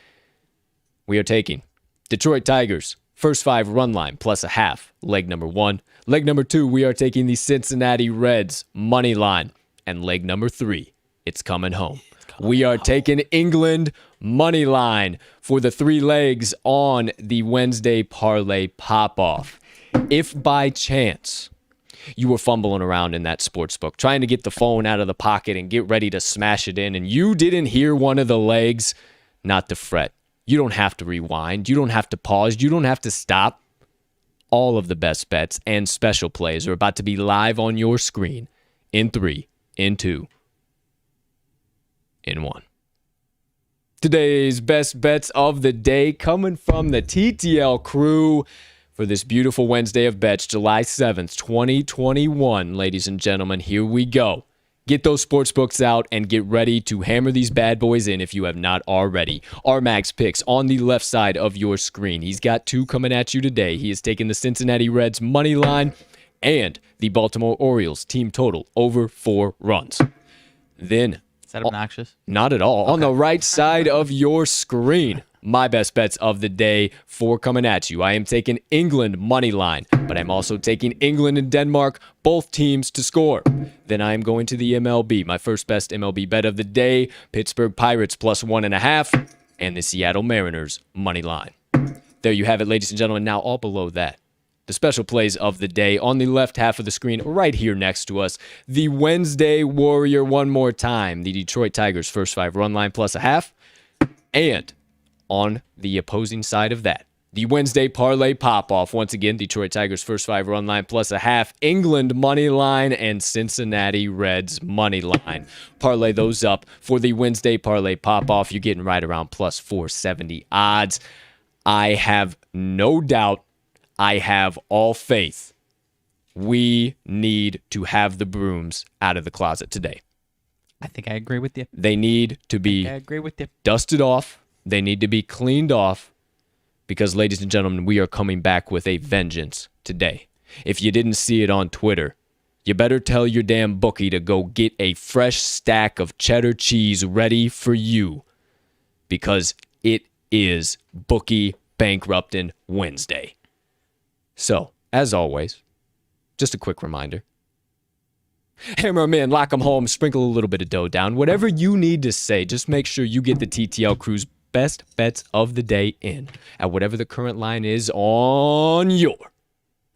We are taking Detroit Tigers, first 5 run line, +0.5, leg number 1. Leg number 2, we are taking the Cincinnati Reds money line. And leg number 3, it's coming home. We are taking England money line for the 3 legs on the Wednesday Parlay Pop-Off. If by chance you were fumbling around in that sports book, trying to get the phone out of the pocket and get ready to smash it in, and you didn't hear one of the legs, not to fret. You don't have to rewind. You don't have to pause. You don't have to stop. All of the best bets and special plays are about to be live on your screen in 3, in 2, in 1. Today's best bets of the day coming from the TTL crew for this beautiful Wednesday of bets, July 7th, 2021. Ladies and gentlemen, here we go. Get those sports books out and get ready to hammer these bad boys in if you have not already. RMags picks on the left side of your screen. He's got 2 coming at you today. He has taken the Cincinnati Reds money line and the Baltimore Orioles team total over 4 runs. Then, is that obnoxious? Not at all. Okay. On the right side of your screen, my best bets of the day, 4 coming at you. I am taking England money line, but I'm also taking England and Denmark, both teams to score. Then I am going to the MLB. My first best MLB bet of the day, Pittsburgh Pirates +1.5, and the Seattle Mariners money line. There you have it, ladies and gentlemen. Now all below that, the special plays of the day on the left half of the screen right here next to us. The Wednesday Warrior one more time. The Detroit Tigers first 5 run line +0.5, and on the opposing side of that, the Wednesday Parlay Pop-Off. Once again, Detroit Tigers first 5 run line +0.5, England money line, and Cincinnati Reds money line. Parlay those up for the Wednesday Parlay Pop-Off. You're getting right around +470 odds. I have no doubt, I have all faith. We need to have the brooms out of the closet today. I think I agree with you. They need to I be agree with you. dusted off. They need to be cleaned off because, ladies and gentlemen, we are coming back with a vengeance today. If you didn't see it on Twitter, you better tell your damn bookie to go get a fresh stack of cheddar cheese ready for you because it is Bookie Bankrupting Wednesday. So, as always, just a quick reminder. Hammer 'em in, lock 'em home, sprinkle a little bit of dough down. Whatever you need to say, just make sure you get the TTL crew's best bets of the day in at whatever the current line is on your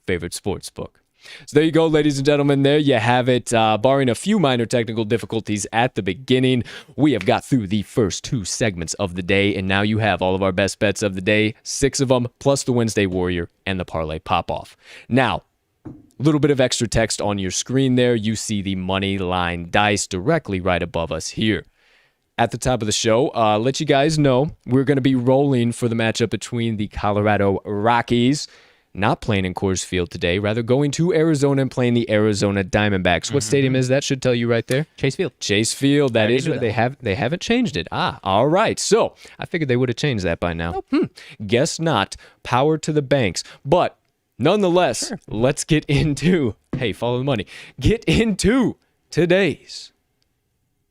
favorite sports book. So there you go, ladies and gentlemen. There you have it. Barring a few minor technical difficulties at the beginning, we have got through the first 2 segments of the day, and now you have all of our best bets of the day, 6 of them, plus the Wednesday Warrior and the Parlay Pop-Off. Now, a little bit of extra text on your screen there. You see the Moneyline Dice directly right above us here. At the top of the show, let you guys know we're going to be rolling for the matchup between the Colorado Rockies, not playing in Coors Field today, rather going to Arizona and playing the Arizona Diamondbacks. What stadium is that? Should tell you right there. Chase Field. Chase Field. That is. They haven't changed it. All right. So I figured they would have changed that by now. Nope. Guess not. Power to the banks. But nonetheless, let's get into. Hey, follow the money. Get into today's.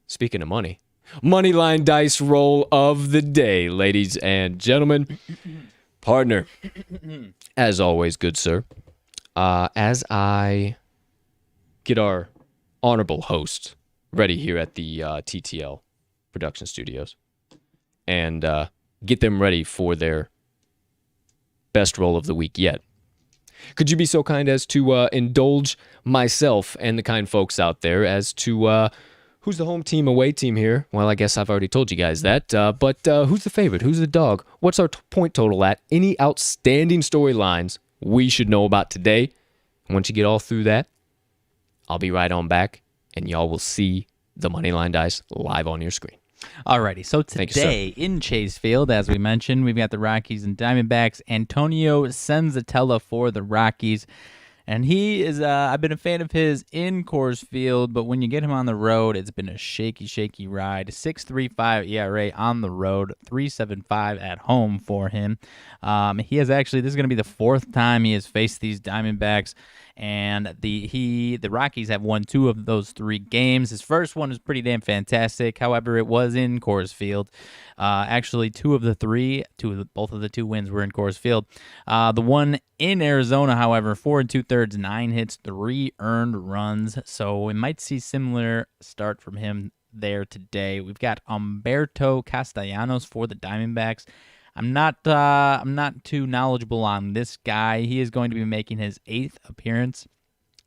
Speaking of money, Moneyline Dice roll of the day, ladies and gentlemen. Partner, as always, good sir, as I get our honorable host ready here at the TTL production studios and get them ready for their best roll of the week yet, could you be so kind as to indulge myself and the kind folks out there as to who's the home team, away team here? Well, I guess I've already told you guys that. But who's the favorite? Who's the dog? What's our point total at? Any outstanding storylines we should know about today? Once you get all through that, I'll be right on back, and y'all will see the Moneyline Dice live on your screen. Alrighty, so today in Chase Field, as we mentioned, we've got the Rockies and Diamondbacks. Antonio Senzatella for the Rockies. And he is, I've been a fan of his in Coors Field, but when you get him on the road, it's been a shaky ride. 6.35 ERA on the road, 3.75 at home for him. He has actually, this is going to be the 4th time he has faced these Diamondbacks, and the Rockies have won 2 of those 3 games. His first one was pretty damn fantastic. However, it was in Coors Field. Actually, both of the 2 wins were in Coors Field. The one in Arizona, however, 4 2/3, 9 hits, 3 earned runs. So we might see similar start from him there today. We've got Humberto Castellanos for the Diamondbacks. I'm not too knowledgeable on this guy. He is going to be making his 8th appearance.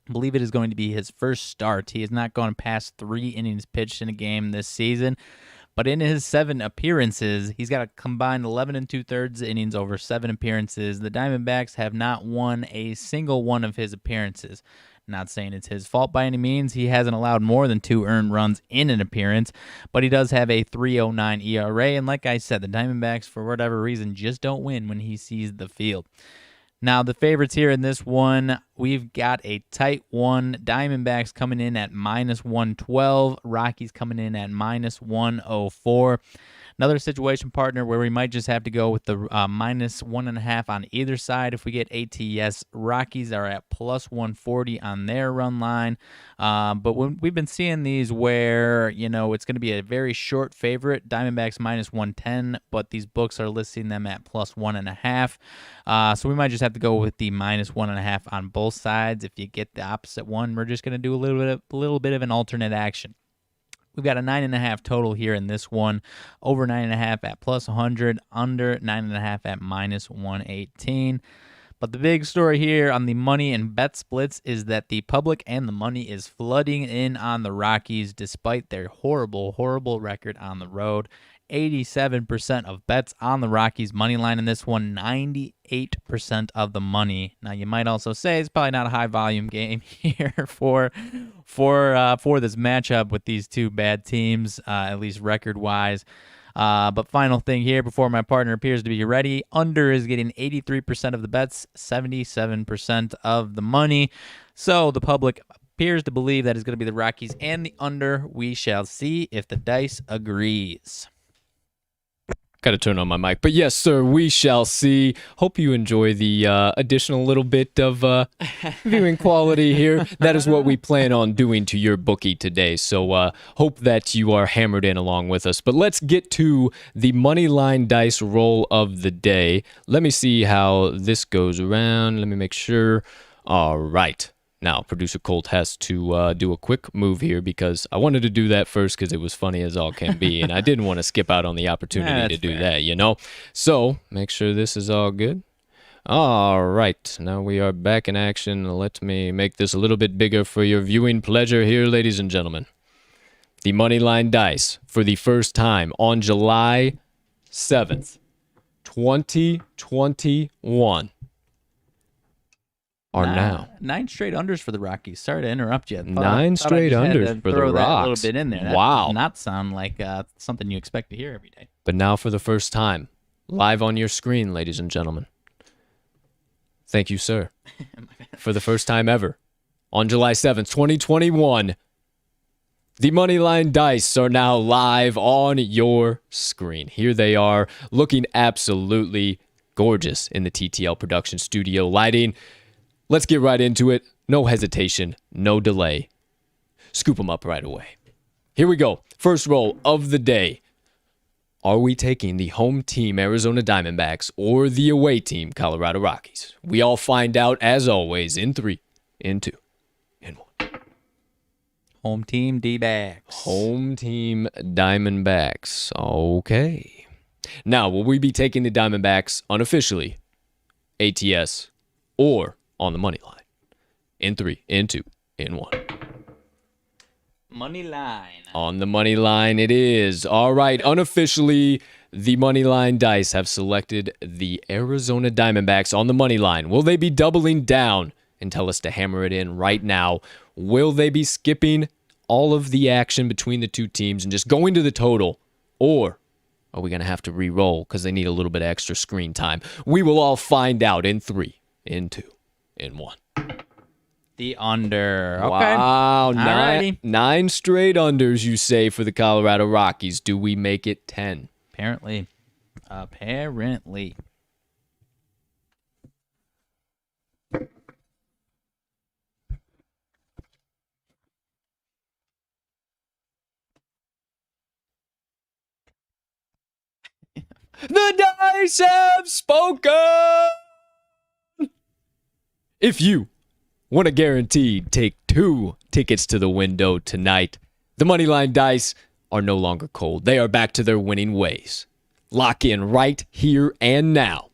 I believe it is going to be his first start. He has not gone past 3 innings pitched in a game this season. But in his 7 appearances, he's got a combined 11 2/3 innings over 7 appearances. The Diamondbacks have not won a single one of his appearances. Not saying it's his fault by any means. He hasn't allowed more than 2 earned runs in an appearance, but he does have a 3.09 ERA. And like I said, the Diamondbacks, for whatever reason, just don't win when he sees the field. Now, the favorites here in this one, we've got a tight one. Diamondbacks coming in at -112. Rockies coming in at -104. Another situation, partner, where we might just have to go with the -1.5 on either side if we get ATS. Rockies are at +140 on their run line. But we've been seeing these where, it's going to be a very short favorite. Diamondbacks -110, but these books are listing them at +1.5. So we might just have to go with the -1.5 on both sides. If you get the opposite one, we're just going to do a little bit of an alternate action. We've got a 9.5 total here in this one. Over 9.5 at +100. Under 9.5 at -118. But the big story here on the money and bet splits is that the public and the money is flooding in on the Rockies despite their horrible record on the road. 87% of bets on the Rockies money line in this one, 98% of the money. Now you might also say it's probably not a high volume game here for this matchup with these 2 bad teams, at least record wise. But final thing here before my partner appears to be ready, under is getting 83% of the bets, 77% of the money. So the public appears to believe that is going to be the Rockies and the under. We shall see if the dice agrees. Got to turn on my mic. But yes, sir, we shall see. Hope you enjoy the additional little bit of viewing quality here. That is what we plan on doing to your bookie today. So hope that you are hammered in along with us. But let's get to the Moneyline Dice roll of the day. Let me see how this goes around. Let me make sure. All right. Now, producer Colt has to do a quick move here because I wanted to do that first because it was funny as all can be, and I didn't want to skip out on the opportunity to do that, you know? So, make sure this is all good. All right, now we are back in action. Let me make this a little bit bigger for your viewing pleasure here, ladies and gentlemen. The Moneyline Dice for the first time on July 7th, 2021. Are now 9 straight unders for the Rockies. Sorry to interrupt you. 9 straight unders for the Rocks. That little bit in there. That wow. does not sound like something you expect to hear every day. But now for the first time, live on your screen, ladies and gentlemen. Thank you, sir. For the first time ever, on July 7th, 2021, the Moneyline Dice are now live on your screen. Here they are, looking absolutely gorgeous in the TTL production studio lighting. Let's get right into it. No hesitation, no delay. Scoop them up right away. Here we go. First roll of the day. Are we taking the home team Arizona Diamondbacks or the away team Colorado Rockies? We all find out, as always, in 3, in 2, in 1. Home team D-backs. Home team Diamondbacks. Okay. Now, will we be taking the Diamondbacks unofficially, ATS, or on the money line? In 3, in 2, in 1. Money line. On the money line it is. All right, unofficially, the Moneyline Dice have selected the Arizona Diamondbacks on the money line. Will they be doubling down and tell us to hammer it in right now? Will they be skipping all of the action between the two teams and just going to the total? Or are we going to have to re-roll because they need a little bit of extra screen time? We will all find out in 3, in 2, in 1. The under. Okay. Wow. Alrighty. 9 straight unders, you say, for the Colorado Rockies. Do we make it 10? Apparently. The dice have spoken! If you want to guaranteed take 2 tickets to the window tonight, the Moneyline Dice are no longer cold. They are back to their winning ways. Lock in right here and now.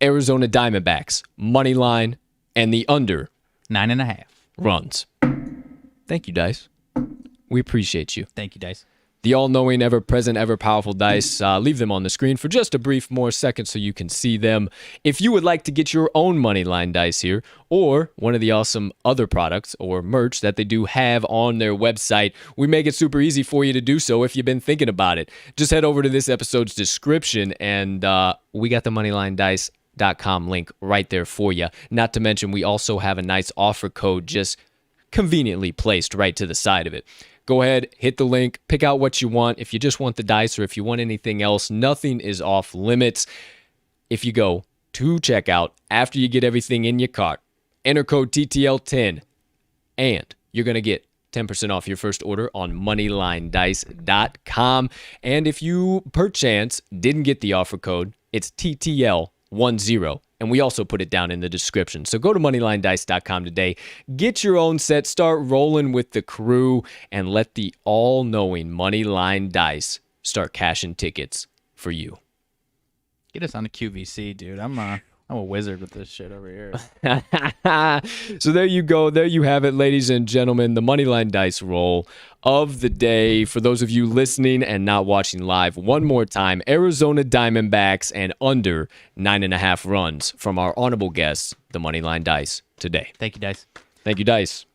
Arizona Diamondbacks, Moneyline, and the under 9.5 runs. Thank you, Dice. We appreciate you. Thank you, Dice. The all-knowing, ever-present, ever-powerful dice, leave them on the screen for just a brief more second so you can see them. If you would like to get your own Moneyline dice here, or one of the awesome other products or merch that they do have on their website, we make it super easy for you to do so if you've been thinking about it. Just head over to this episode's description, and we got the MoneylineDice.com link right there for you. Not to mention, we also have a nice offer code just conveniently placed right to the side of it. Go ahead, hit the link, pick out what you want. If you just want the dice or if you want anything else, nothing is off limits. If you go to checkout after you get everything in your cart, enter code TTL10, and you're going to get 10% off your first order on MoneylineDice.com. And if you, perchance, didn't get the offer code, it's TTL10. And we also put it down in the description. So go to MoneylineDice.com today. Get your own set. Start rolling with the crew. And let the all-knowing Moneyline Dice start cashing tickets for you. Get us on the QVC, dude. I'm a wizard with this shit over here. So there you go. There you have it, ladies and gentlemen. The Moneyline Dice roll of the day. For those of you listening and not watching live, one more time, Arizona Diamondbacks and under 9.5 runs from our honorable guests, the Moneyline Dice, today. Thank you, Dice. Thank you, Dice.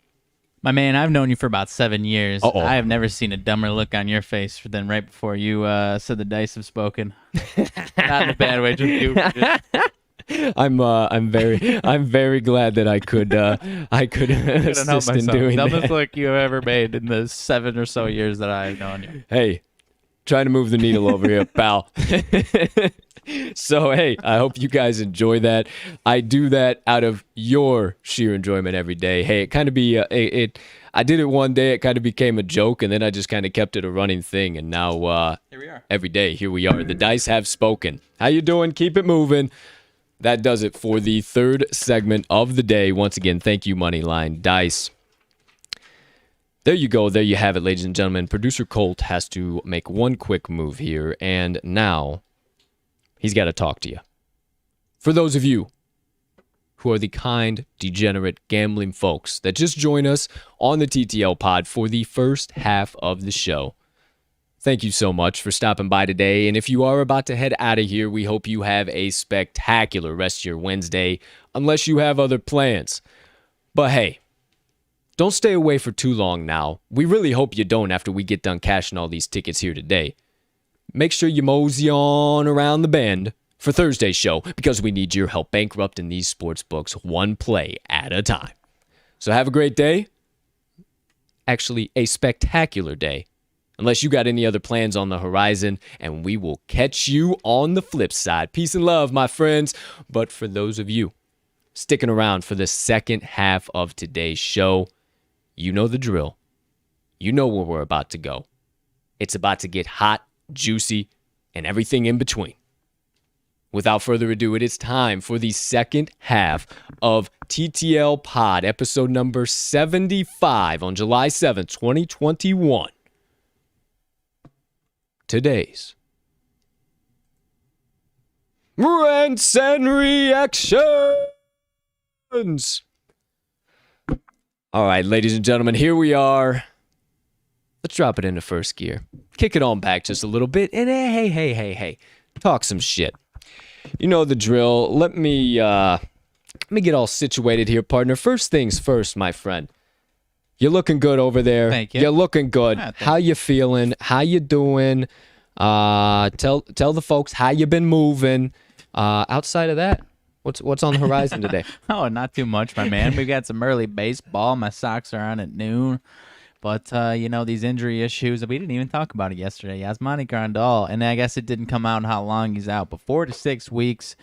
My man, I've known you for about 7 years. Uh-oh. I have never seen a dumber look on your face than right before you said the dice have spoken. Not in a bad way, just you. I'm very glad that I could assist in doing Dumbest that. look you have ever made in the 7 or so years that I've known you. Hey, trying to move the needle over here, pal. So, hey, I hope you guys enjoy that. I do that out of your sheer enjoyment every day. Hey, it kind of be I did it one day. It kind of became a joke, and then I just kind of kept it a running thing. And now, Here we are. every day, here we are. The dice have spoken. How you doing? Keep it moving. That does it for the third segment of the day. Once again, thank you, Moneyline Dice. There you go. There you have it, ladies and gentlemen. Producer Colt has to make one quick move here, and now he's got to talk to you. For those of you who are the kind, degenerate, gambling folks that just join us on the TTL Pod for the first half of the show, thank you so much for stopping by today. And if you are about to head out of here, we hope you have a spectacular rest of your Wednesday, unless you have other plans. But hey, don't stay away for too long now. We really hope you don't after we get done cashing all these tickets here today. Make sure you mosey on around the bend for Thursday's show, because we need your help bankrupting these sports books one play at a time. So have a great day. Actually, a spectacular day. Unless you got any other plans on the horizon, and we will catch you on the flip side. Peace and love, my friends. But for those of you sticking around for the second half of today's show, you know the drill. You know where we're about to go. It's about to get hot, juicy, and everything in between. Without further ado, it is time for the second half of TTL Pod, episode number 75 on July 7th, 2021. Today's Rants and Reactions. All right, ladies and gentlemen, here we are. Let's drop it into first gear. Kick it on back just a little bit. And hey, talk some shit. You know the drill. Let me get all situated here, partner. First things first, my friend. You're looking good over there. Thank you. You're looking good. How you feeling? How you doing? Tell the folks how you been moving. Outside of that, what's on the horizon today? Oh, not too much, my man. We got some early baseball. My Sox are on at noon. But, these injury issues, we didn't even talk about it yesterday. Yasmani Grandal, and I guess it didn't come out how long he's out, but 4 to 6 weeks.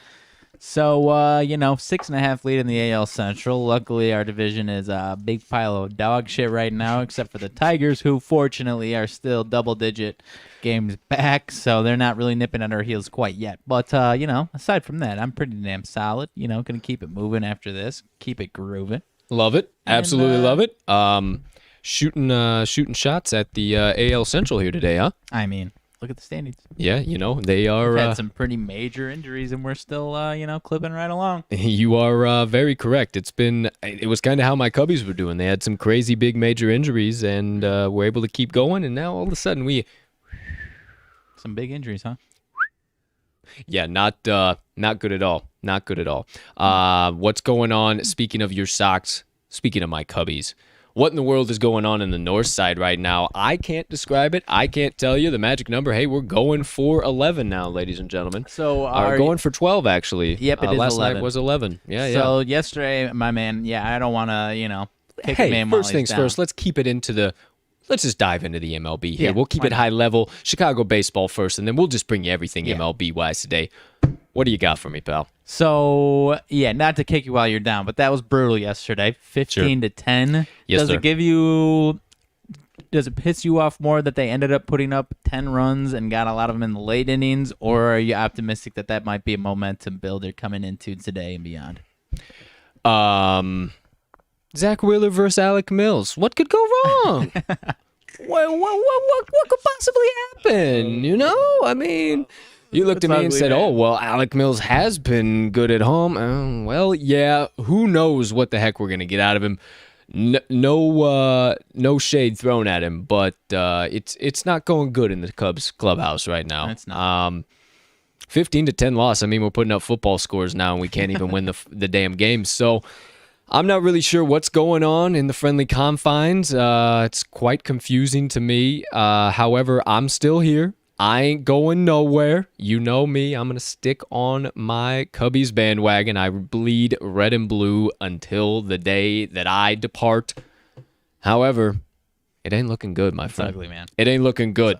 So, 6.5 lead in the AL Central. Luckily, our division is a big pile of dog shit right now, except for the Tigers, who fortunately are still double-digit games back, so they're not really nipping at our heels quite yet. But, aside from that, I'm pretty damn solid. Going to keep it moving after this, keep it grooving. Love it. Absolutely love it. Shooting shots at the AL Central here today, huh? I mean, look at the standings. Yeah, they are. We've had some pretty major injuries, and we're still, clipping right along. You are very correct. It was kind of how my Cubbies were doing. They had some crazy big major injuries, and were able to keep going. And now all of a sudden Some big injuries, huh? Yeah, not good at all. Not good at all. What's going on? Speaking of your Sox, speaking of my Cubbies. What in the world is going on in the north side right now? I can't describe it. I can't tell you the magic number. Hey, we're going for 11 now, ladies and gentlemen. So going for 12, actually. Yep, it is last 11. night was 11. Yeah, So yesterday, my man, I don't want to, kick a man while first he's things down. first, let's just dive into the MLB here. Yeah, We'll keep why it not? high level. Chicago baseball first, and then we'll just bring you everything Yeah. MLB-wise today. What do you got for me, pal? So, not to kick you while you're down, but that was brutal yesterday. 15 to 10. Yes, Does sir. Does it piss you off more that they ended up putting up 10 runs and got a lot of them in the late innings, or are you optimistic that might be a momentum builder coming into today and beyond? Zach Wheeler versus Alec Mills. What could go wrong? what could possibly happen? I mean, you looked at me and said, "Oh, well, Alec Mills has been good at home." Well, yeah. Who knows what the heck we're gonna get out of him? No shade thrown at him, but it's not going good in the Cubs clubhouse right now. It's not. 15 to 10 loss. I mean, we're putting up football scores now, and we can't even win the damn game. So I'm not really sure what's going on in the friendly confines. It's quite confusing to me. However, I'm still here. I ain't going nowhere. You know me. I'm going to stick on my Cubbies bandwagon. I bleed red and blue until the day that I depart. However, it ain't looking good, my friend. It's ugly, man. It ain't looking good.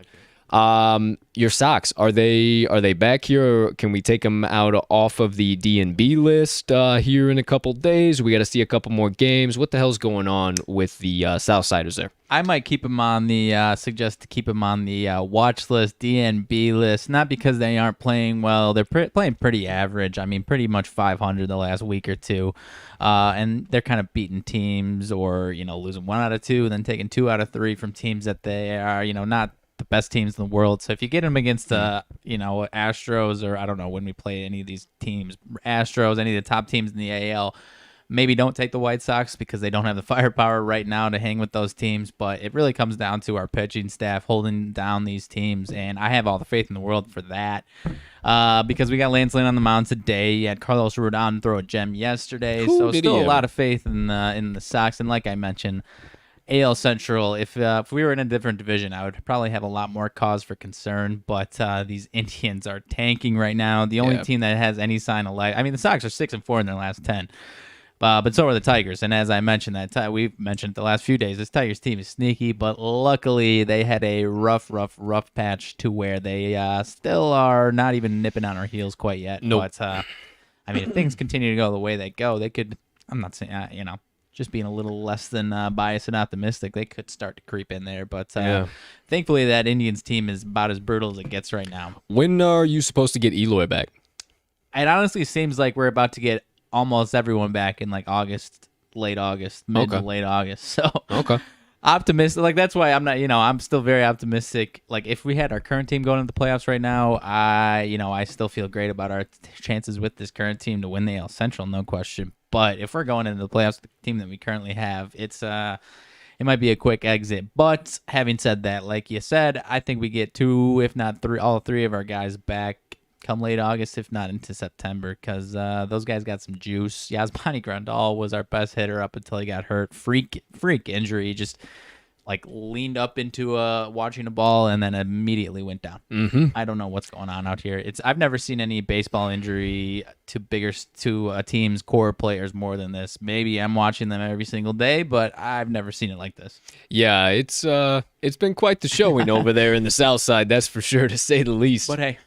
Your Sox, are they back here, or can we take them out off of the D&B list here in a couple days? We got to see a couple more games. What the hell's going on with the Southsiders there? I might keep them on the suggest to keep them on the watch list, DNB list. Not because they aren't playing well; they're playing pretty average. I mean, pretty much 500 the last week or two, and they're kind of beating teams or losing 1 out of 2, and then taking 2 out of 3 from teams that they are not the best teams in the world. So if you get them against Astros, or I don't know when we play any of these teams, Astros, any of the top teams in the AL. Maybe don't take the White Sox because they don't have the firepower right now to hang with those teams, but it really comes down to our pitching staff holding down these teams, and I have all the faith in the world for that because we got Lance Lynn on the mound today. You had Carlos Rodon throw a gem yesterday, so still a lot of faith in the Sox, and like I mentioned, AL Central, if we were in a different division, I would probably have a lot more cause for concern, but these Indians are tanking right now. The only team that has any sign of life, I mean, the Sox are 6-4 in their last 10. But so are the Tigers, and as I mentioned, we've mentioned the last few days, this Tigers team is sneaky, but luckily they had a rough patch to where they still are not even nipping on our heels quite yet. Nope. But, I mean, if things continue to go the way they go, they could, I'm not saying, just being a little less than biased and optimistic, they could start to creep in there. But thankfully that Indians team is about as brutal as it gets right now. When are you supposed to get Eloy back? It honestly seems like we're about to get almost everyone back in like August, late August, mid to late August. So optimistic. Like that's why I'm not, I'm still very optimistic. Like if we had our current team going into the playoffs right now, I still feel great about our chances with this current team to win the AL Central, no question. But if we're going into the playoffs, the team that we currently have, it might be a quick exit. But having said that, like you said, I think we get 2, if not 3, all 3 of our guys back come late August, if not into September, because those guys got some juice. Yasmani Grandal was our best hitter up until he got hurt. Freak injury, just like leaned up into watching a ball and then immediately went down. Mm-hmm. I don't know what's going on out here. I've never seen any baseball injury to a team's core players more than this. Maybe I'm watching them every single day, but I've never seen it like this. Yeah, it's been quite the showing over there in the South Side, that's for sure, to say the least. But hey,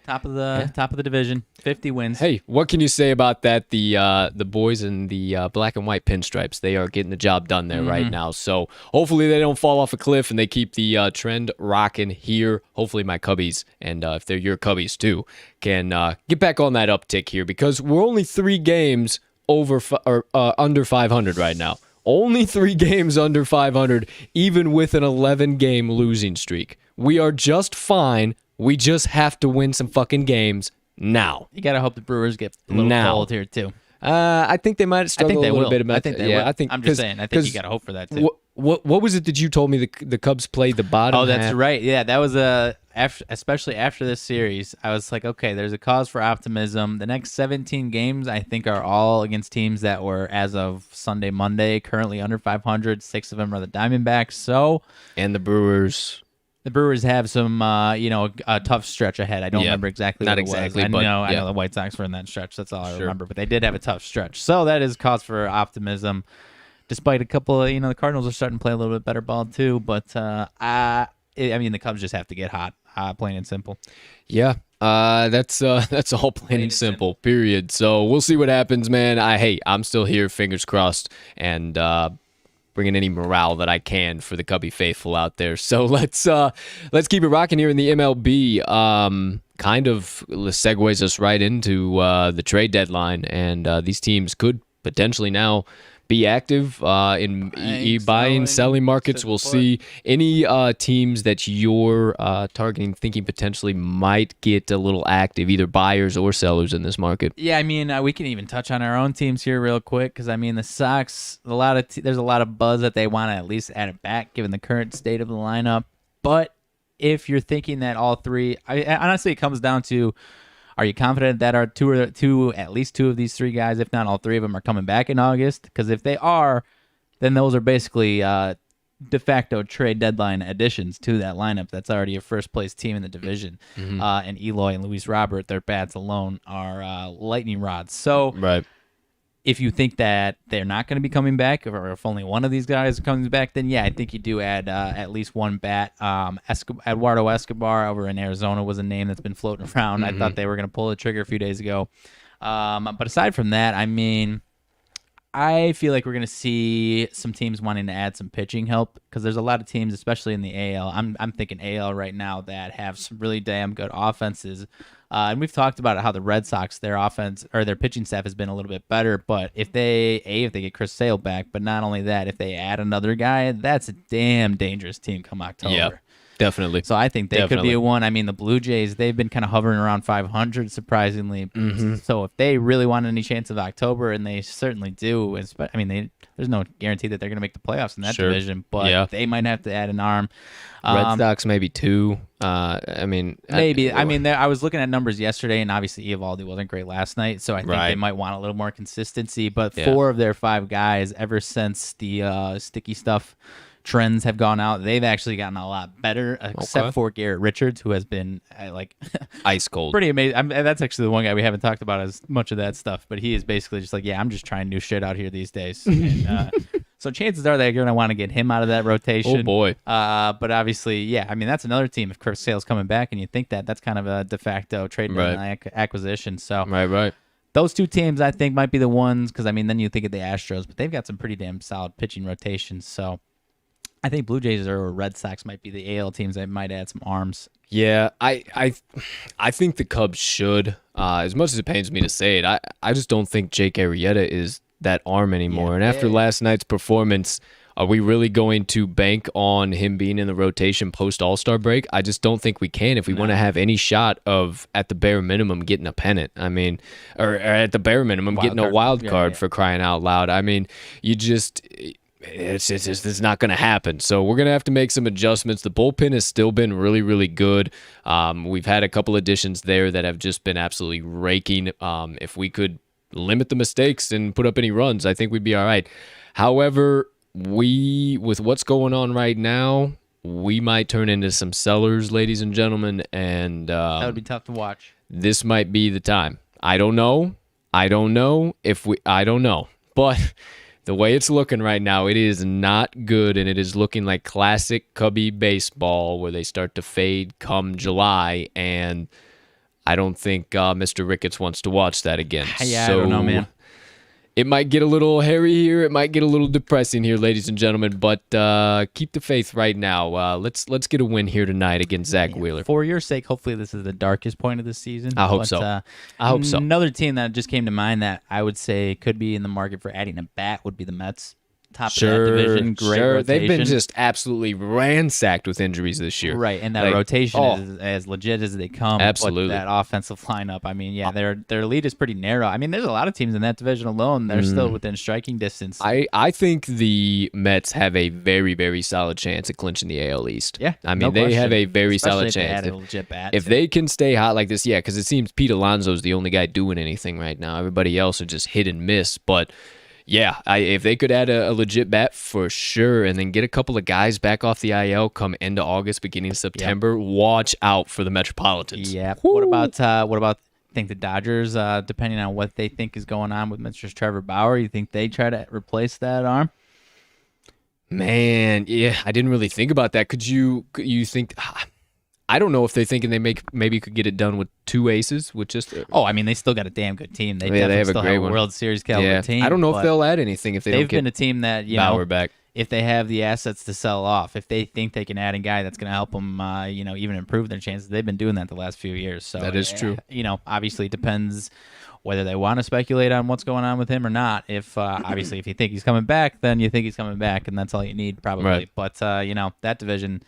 top of the division, 50 wins. Hey, what can you say about that? The boys in the black and white pinstripes, they are getting the job done there right now. So hopefully they don't fall off a cliff and they keep the trend rocking here. Hopefully my Cubbies, and if they're your Cubbies too, can get back on that uptick here, because we're only 3 games under 500 right now. Only 3 games under 500, even with an 11-game losing streak. We are just fine. We just have to win some fucking games now. You gotta hope the Brewers get a little cold here too. I think they might struggle a little bit. I think they will. I'm just saying. I think you gotta hope for that too. What was it that you told me the Cubs played the bottom? Oh, that's right. Yeah, that was especially after this series, I was like, okay, there's a cause for optimism. The next 17 games, I think, are all against teams that were, as of Sunday, Monday, currently under 500. 6 of them are the Diamondbacks. And the Brewers. The Brewers have some, a tough stretch ahead. I don't remember exactly what it was. I know the White Sox were in that stretch. That's all I remember. But they did have a tough stretch. So that is cause for optimism, despite a couple of, the Cardinals are starting to play a little bit better ball too. But, the Cubs just have to get hot, plain and simple. Yeah, that's all plain and simple, period. So we'll see what happens, man. I'm still here, fingers crossed, and bringing any morale that I can for the Cubby faithful out there. So let's keep it rocking here in the MLB. Kind of segues us right into the trade deadline, and these teams could potentially now be active in buying, selling markets. We'll see any teams that you're targeting, thinking potentially might get a little active, either buyers or sellers in this market. Yeah, we can even touch on our own teams here real quick, because the Sox, there's a lot of buzz that they want to at least add it back given the current state of the lineup. But if you're thinking that all 3, honestly, it comes down to, are you confident that at least 2 of these 3 guys, if not all 3 of them, are coming back in August? Because if they are, then those are basically de facto trade deadline additions to that lineup. That's already a first place team in the division. And Eloy and Luis Robert, their bats alone are lightning rods. So Right. if you think that they're not going to be coming back, or if only one of these guys are coming back, then yeah, I think you do add at least one bat. Eduardo Escobar over in Arizona was a name that's been floating around. I thought they were going to pull the trigger a few days ago. But aside from that, I mean, I feel like we're going to see some teams wanting to add some pitching help because there's a lot of teams, especially in the AL. I'm thinking AL right now that have some really damn good offenses. And we've talked about how the Red Sox, their offense or their pitching staff has been a little bit better. But if they get Chris Sale back, but not only that, if they add another guy, that's a damn dangerous team come October. Yeah, definitely. So I think they could be a one. I mean, the Blue Jays, they've been kind of hovering around 500, surprisingly. So if they really want any chance of October, and they certainly do, I mean, there's no guarantee that they're going to make the playoffs in that division, but they might have to add an arm. Red Sox maybe two. I mean, maybe. I was looking at numbers yesterday, and obviously Eovaldi wasn't great last night, so I think they might want a little more consistency. But 4 of their 5 guys, ever since the sticky stuff trends have gone out, they've actually gotten a lot better, except for Garrett Richards, who has been ice cold. Pretty amazing. That's actually the one guy we haven't talked about as much of that stuff, but he is basically just like, yeah, I'm just trying new shit out here these days. And, so chances are they're going to want to get him out of that rotation. Oh, boy. But obviously, yeah, I mean, that's another team. If Chris Sale's coming back and you think that's kind of a de facto trade acquisition. So Right. those 2 teams, I think, might be the ones because, I mean, then you think of the Astros, but they've got some pretty damn solid pitching rotations. So I think Blue Jays or Red Sox might be the AL teams that might add some arms. Yeah, I think the Cubs should. As much as it pains me to say it, I just don't think Jake Arrieta is that arm anymore. And after last night's performance, are we really going to bank on him being in the rotation post All-Star break? I just don't think we can if we want to have any shot of, at the bare minimum, getting a pennant. I mean, or at the bare minimum, getting a wild card for crying out loud. I mean, it's not going to happen. So we're going to have to make some adjustments. The bullpen has still been really, really good. We've had a couple additions there that have just been absolutely raking. If we could limit the mistakes and put up any runs, I think we'd be all right. However, with what's going on right now, we might turn into some sellers, ladies and gentlemen, and that would be tough to watch. This might be the time. I don't know, but the way it's looking right now, it is not good, and it is looking like classic Cubby baseball where they start to fade come July, and I don't think Mr. Ricketts wants to watch that again. Yeah, so I don't know, man. It might get a little hairy here. It might get a little depressing here, ladies and gentlemen, but keep the faith right now. Let's get a win here tonight against Zach Wheeler. For your sake, hopefully this is the darkest point of the season. I hope so. I hope so. Another team that just came to mind that I would say could be in the market for adding a bat would be the Mets. Top of that division, great rotation. They've been just absolutely ransacked with injuries this year. Right, and that rotation is as legit as they come. Absolutely. But that offensive lineup, I mean, yeah, their lead is pretty narrow. I mean, there's a lot of teams in that division alone. They're still within striking distance. I think the Mets have a very, very solid chance at clinching the AL East. Yeah, I mean, they have a very solid chance. They add a legit bat, if they can stay hot like this, because it seems Pete Alonso's the only guy doing anything right now. Everybody else are just hit and miss, but yeah, if they could add a legit bat for sure, and then get a couple of guys back off the IL come end of August, beginning of September, watch out for the Metropolitans. Yeah. Woo. What about? Think the Dodgers, depending on what they think is going on with Mr. Trevor Bauer, you think they try to replace that arm? Man, yeah, I didn't really think about that. Could you think? I don't know if they're thinking they maybe could get it done with 2 aces with just. I mean, they still got a damn good team. They have still a great have a World Series caliber team. I don't know if they'll add anything if they've been a team that Bauer back. If they have the assets to sell off, if they think they can add a guy that's going to help them, even improve their chances, they've been doing that the last few years. So that is true. Obviously it depends whether they want to speculate on what's going on with him or not. If obviously if you think he's coming back, then you think he's coming back, and that's all you need probably. Right. But that division,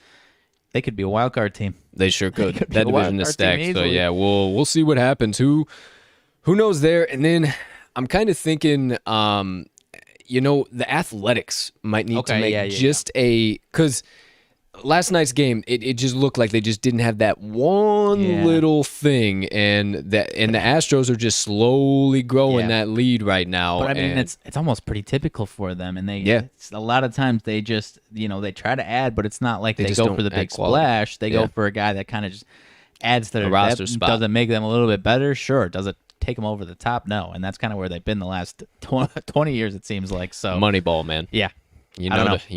they could be a wild card team. They sure could. That division is stacked. So yeah, we'll see what happens. Who knows there? And then I'm kind of thinking, the Athletics might need to make because last night's game, it just looked like they just didn't have that one little thing, and the Astros are just slowly growing that lead right now. But I mean, it's almost pretty typical for them, and a lot of times they just they try to add, but it's not like they go for the big splash. They go for a guy that kind of just adds to their roster depth. spot. Does it make them a little bit better? Sure. Does it take them over the top? No. And that's kind of where they've been the last 20 years, it seems like. So Moneyball, man. Yeah. You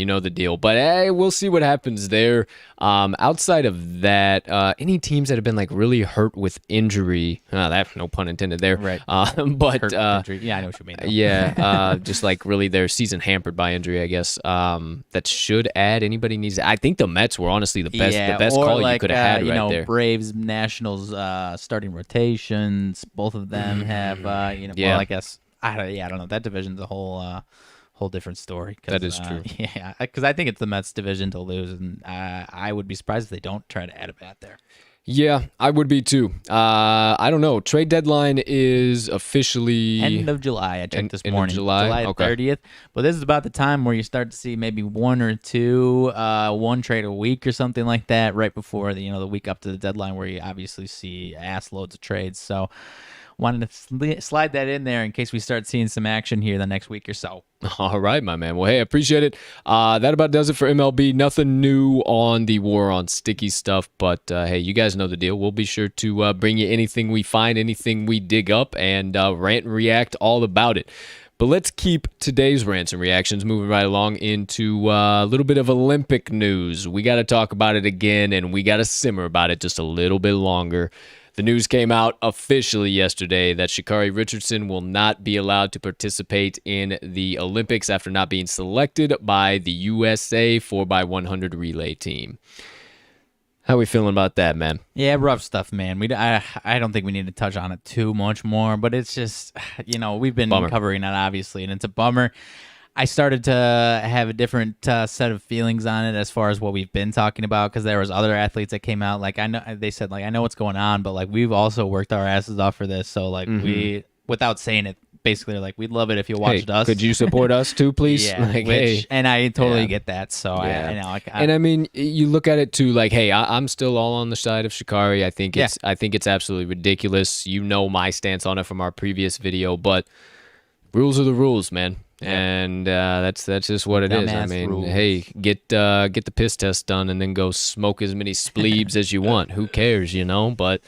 know the deal. But hey, we'll see what happens there. Outside of that, any teams that have been like really hurt with injury, that no pun intended there. Right. But hurt with injury. Yeah, I know what you mean. Yeah, just like really their season hampered by injury, I guess. That should add. Anybody needs. I think the Mets were honestly the best call you could have had right there. Braves, Nationals, starting rotations. Both of them have. Well, I guess I don't know. That division's a whole different story. That is true. Yeah, because I think it's the Mets' division to lose, and I would be surprised if they don't try to add a bat there. Yeah, I would be too. I don't know. Trade deadline is officially end of July. I checked this morning. July 30th. But this is about the time where you start to see maybe one or two, one trade a week or something like that, right before the week up to the deadline, where you obviously see ass loads of trades. So wanted to slide that in there in case we start seeing some action here the next week or so. All right, my man. Well, hey, I appreciate it. That about does it for MLB. Nothing new on the war on sticky stuff, but hey, you guys know the deal. We'll be sure to bring you anything we find, anything we dig up, and rant and react all about it. But let's keep today's rants and reactions moving right along into a little bit of Olympic news. We got to talk about it again, and we got to simmer about it just a little bit longer. The news came out officially yesterday that Sha'Carri Richardson will not be allowed to participate in the Olympics after not being selected by the USA 4x100 relay team. How are we feeling about that, man? Yeah, rough stuff, man. I don't think we need to touch on it too much more, but it's just, we've been covering it, obviously, and it's a bummer. I started to have a different set of feelings on it as far as what we've been talking about, because there was other athletes that came out. Like, they said, I know what's going on, but like we've also worked our asses off for this. So like we, without saying it, basically they're like, we'd love it if you watched us. Could you support us too, please? Yeah, and I totally get that. So I know. And I mean, you look at it too, like, hey, I'm still all on the side of Sha'Carri. I think it's absolutely ridiculous. You know my stance on it from our previous video, but rules are the rules, man. And that's just what it is. I mean, rules. Hey, get the piss test done and then go smoke as many spleebs as you want. Who cares, But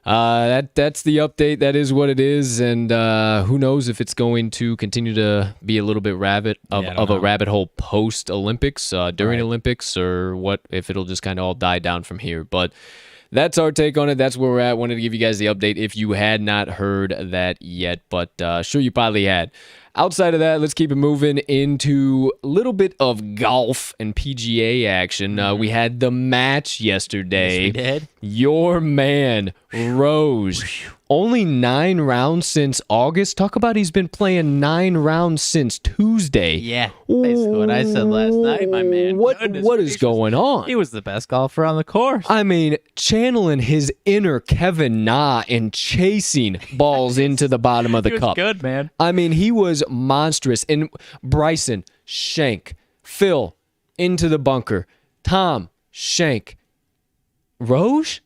that's the update. That is what it is, and who knows if it's going to continue to be a little bit of a rabbit hole post Olympics, during Olympics, or what if it'll just kind of all die down from here. But that's our take on it. That's where we're at. Wanted to give you guys the update if you had not heard that yet, but sure you probably had. Outside of that, let's keep it moving into a little bit of golf and PGA action. We had the match yesterday. Yes, we did. Your man, Rose. Only 9 rounds since August. Talk about he's been playing 9 rounds since Tuesday. Yeah, basically what I said last night, my man. What is going on? He was the best golfer on the course. I mean, channeling his inner Kevin Na and chasing balls into the bottom of the cup. He was good, man. I mean, he was monstrous. And Bryson, shank. Phil, into the bunker. Tom, shank. Rose?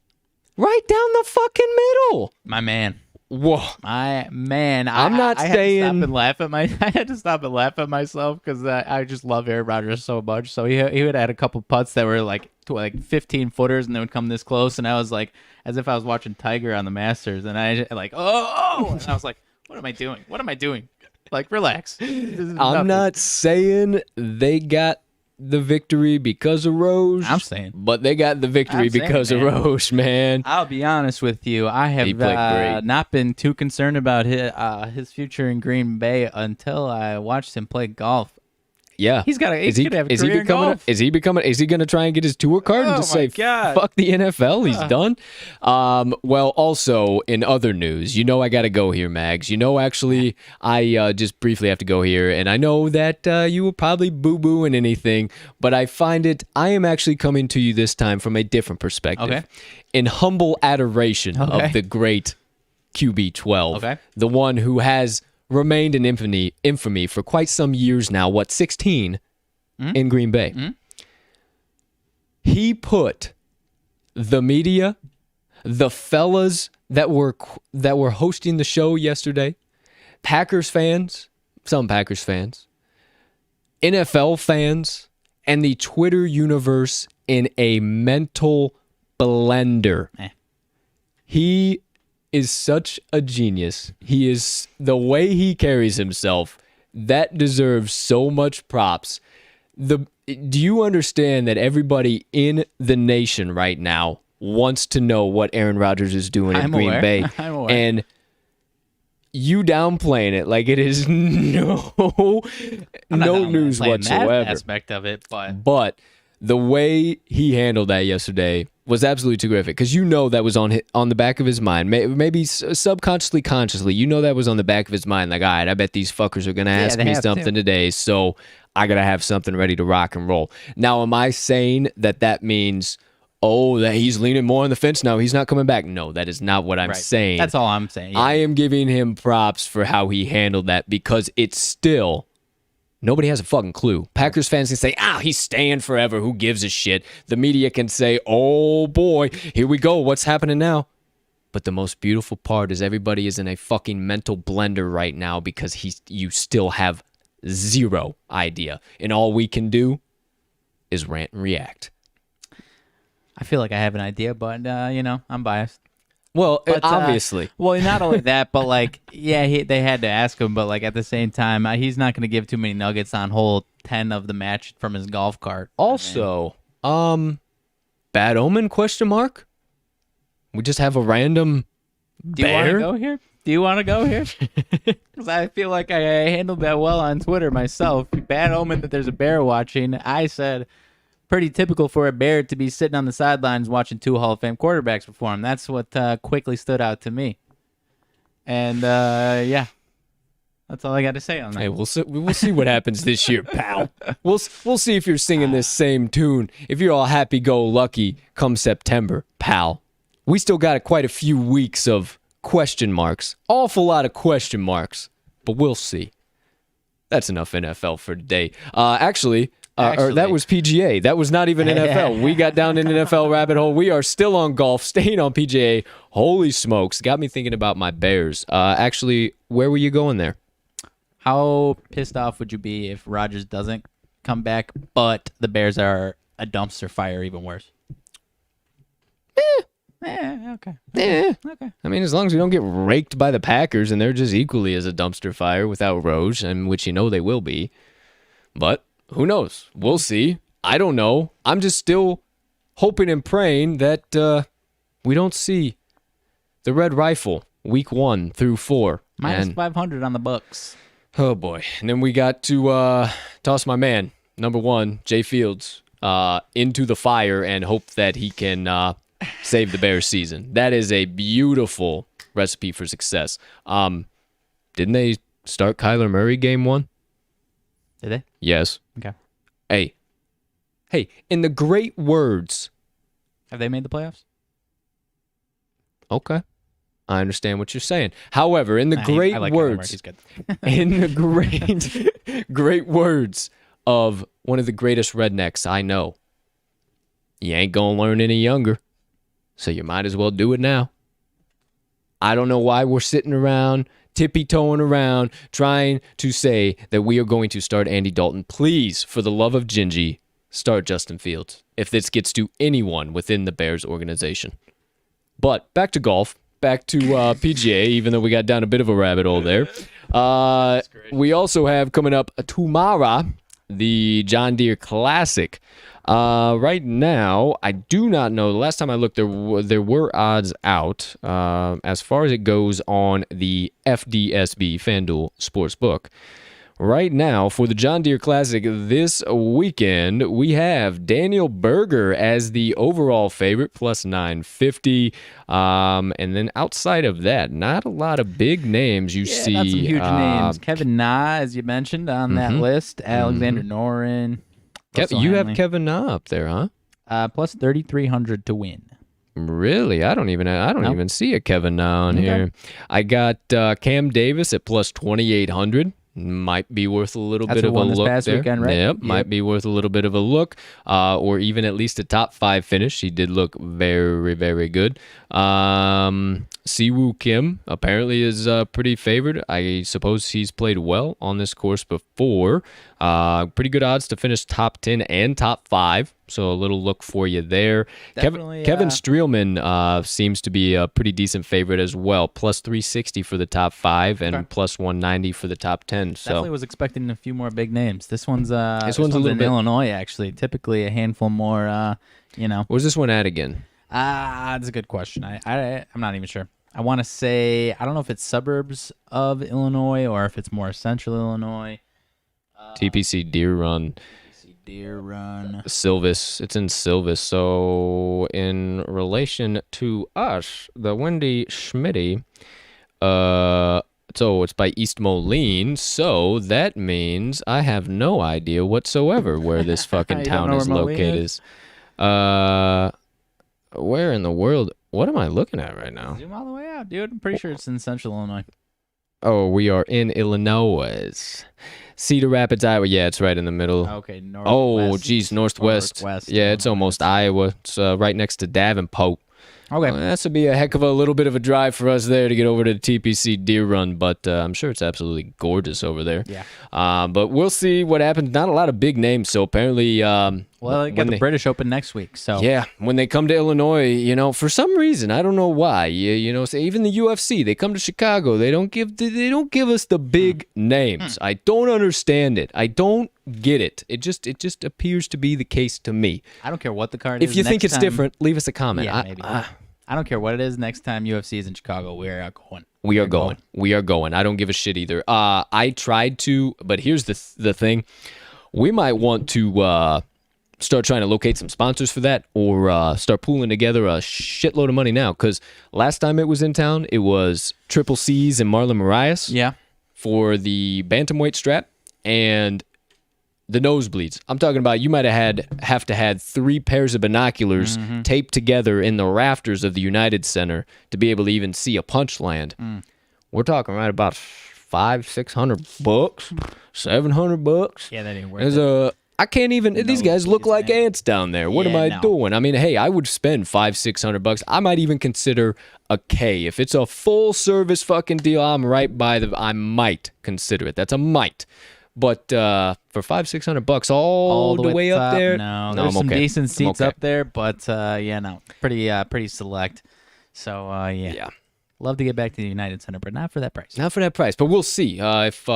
Right down the fucking middle. My man. Whoa. My man. I'm not saying... I had to stop and laugh at myself because I just love Aaron Rodgers so much. So he would add a couple putts that were like 15 footers and they would come this close. And I was like, as if I was watching Tiger on the Masters. And I like, oh. And I was like, what am I doing? What am I doing? Like, relax. I'm not saying they got the victory because of Rose. I'm saying. But they got the victory because of Rose, man. I'll be honest with you. I have not been too concerned about his future in Green Bay until I watched him play golf. Yeah. He's gonna have a career in golf. Is he going to try and get his tour card and just say, fuck the NFL, he's done? Well, also, in other news, I got to go here, Mags. Actually, I just briefly have to go here, and I know that you will probably boo-booing anything, but I am actually coming to you this time from a different perspective. Okay. In humble adoration of the great QB12. Okay. The one who has remained in infamy for quite some years now, 16 in Green Bay. He put the media, the fellas that were hosting the show yesterday, Packers fans, some Packers fans, NFL fans, and the Twitter universe in a mental blender. He is such a genius. He is, the way he carries himself, that deserves so much props. Do you understand that everybody in the nation right now wants to know what Aaron Rodgers is doing in Green Bay? I'm aware. And you downplaying it like it is no news whatsoever. That aspect of it, But the way he handled that yesterday was absolutely terrific, because that was on the back of his mind. Maybe subconsciously, consciously, that was on the back of his mind. Like, all right, I bet these fuckers are going to ask me something today, so I got to have something ready to rock and roll. Now, am I saying that means, that he's leaning more on the fence now, he's not coming back? No, that is not what I'm saying. That's all I'm saying. Yeah. I am giving him props for how he handled that, because it's still... nobody has a fucking clue. Packers fans can say, he's staying forever. Who gives a shit? The media can say, oh boy, here we go. What's happening now? But the most beautiful part is everybody is in a fucking mental blender right now, because you still have zero idea. And all we can do is rant and react. I feel like I have an idea, but, I'm biased. Well, obviously. Well, not only that, but they had to ask him, but at the same time, he's not going to give too many nuggets on hole 10 of the match from his golf cart. Also, bad omen ? We just have a random bear. Do you want to go here? Because I feel like I handled that well on Twitter myself. Bad omen that there's a bear watching. I said, pretty typical for a bear to be sitting on the sidelines watching two Hall of Fame quarterbacks perform. That's what quickly stood out to me. And, that's all I got to say on that. Hey, we'll see what happens this year, pal. We'll see if you're singing this same tune, if you're all happy-go-lucky come September, pal. We still got quite a few weeks of question marks. Awful lot of question marks. But we'll see. That's enough NFL for today. Actually, that was PGA. That was not even NFL. We got down in an NFL rabbit hole. We are still on golf, staying on PGA. Holy smokes. Got me thinking about my Bears. Actually, where were you going there? How pissed off would you be if Rodgers doesn't come back, but the Bears are a dumpster fire, even worse? Okay. I mean, as long as we don't get raked by the Packers, and they're just equally as a dumpster fire without Rose, and which they will be. But who knows? We'll see. I don't know. I'm just still hoping and praying that we don't see the Red Rifle week 1 through 4. Minus 500 on the Bucks. Oh, boy. And then we got to toss my man, number 1, Jay Fields, into the fire and hope that he can save the Bears season. That is a beautiful recipe for success. Didn't they start Kyler Murray game 1? Did they? Yes. Okay. Hey, in the great words... Have they made the playoffs? Okay. I understand what you're saying. However, in the great words... He's good. in the great words of one of the greatest rednecks I know, you ain't gonna learn any younger, so you might as well do it now. I don't know why we're sitting around, tippy-toeing around, trying to say that we are going to start Andy Dalton. Please, for the love of Gingy, start Justin Fields, if this gets to anyone within the Bears organization. But back to golf, back to PGA, even though we got down a bit of a rabbit hole there. We also have coming up tomorrow, the John Deere Classic. Right now, I do not know. The last time I looked, there were odds out as far as it goes on the FDSB, FanDuel Sportsbook. Right now, for the John Deere Classic this weekend, we have Daniel Berger as the overall favorite, plus 950. And then outside of that, not a lot of big names you see. Not some huge names. Kevin Na, as you mentioned on that list. Alexander Noren. You have Kevin Na up there, huh? Plus 3,300 to win. Really? I don't even see a Kevin Na on here. I got Cam Davis at plus 2,800. might be worth a little That's bit of who a won this look past there. weekend, right? Yep, might be worth a little bit of a look, or even at least a top 5 finish. He did look very, very good. Siwoo Kim apparently is pretty favored. I suppose he's played well on this course before. Pretty good odds to finish top 10 and top 5. So a little look for you there. Definitely, Kevin Streelman seems to be a pretty decent favorite as well. Plus 360 for the top 5 and plus 190 for the top 10. So definitely was expecting a few more big names. This one's a little in bit Illinois, actually. Typically a handful more. Where's this one at again? That's a good question. I'm not even sure. I want to say, I don't know if it's suburbs of Illinois or if it's more central Illinois. TPC Deer Run. Deer Run. Silvis. It's in Silvis. So in relation to us, the Wendy Schmitty, so it's by East Moline. So that means I have no idea whatsoever where this fucking town is located. Where in the world? What am I looking at right now? Zoom all the way out, dude. I'm pretty sure it's in central Illinois. Oh, we are in Illinois. Cedar Rapids, Iowa. Yeah, it's right in the middle. Okay, northwest. Oh, geez, northwest. Yeah, it's almost Iowa. It's right next to Davenport. Okay. That would be a heck of a little bit of a drive for us there to get over to the TPC Deer Run, but I'm sure it's absolutely gorgeous over there. Yeah. But we'll see what happens. Not a lot of big names, so apparently... well, they got the British Open next week, so... Yeah, when they come to Illinois, for some reason, I don't know why, say even the UFC, they come to Chicago, they don't give us the big names. I don't understand it. I don't get it. It just appears to be the case to me. I don't care what the card is. If you think it's different, leave us a comment. Yeah, maybe. I don't care what it is. Next time UFC is in Chicago, we are going. We are going. We are going. I don't give a shit either. I tried to, but here's the thing. We might want to start trying to locate some sponsors for that, or start pooling together a shitload of money now, because last time it was in town, it was Triple C's and Marlon Marias for the bantamweight strap and the nosebleeds. I'm talking about you might have to had 3 pairs of binoculars taped together in the rafters of the United Center to be able to even see a punch land. We're talking right about $500-600, $700. Yeah, that ain't worth it. I can't even. These guys look like ants down there. What am I doing? I mean, hey, I would spend $500-600. I might even consider a K if it's a full service fucking deal. I'm right by I might consider it. That's a might. But for $500-600 all the way up there, no, there's some decent seats up there, but pretty select. So yeah, love to get back to the United Center, but not for that price. Not for that price, but we'll see if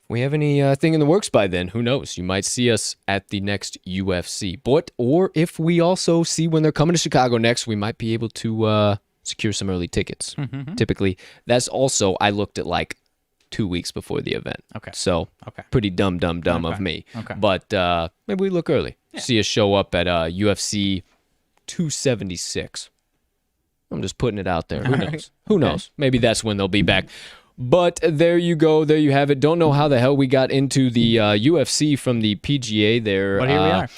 we have anything in the works by then. Who knows? You might see us at the next UFC, or if we also see when they're coming to Chicago next, we might be able to secure some early tickets. Typically, that's also I looked at like 2 weeks before the event. So pretty dumb of me. But maybe we look early. See us show up at UFC 276. I'm just putting it out there. Who knows? Who knows? Maybe that's when they'll be back. But there you go. There you have it. Don't know how the hell we got into the UFC from the PGA there. But here we are.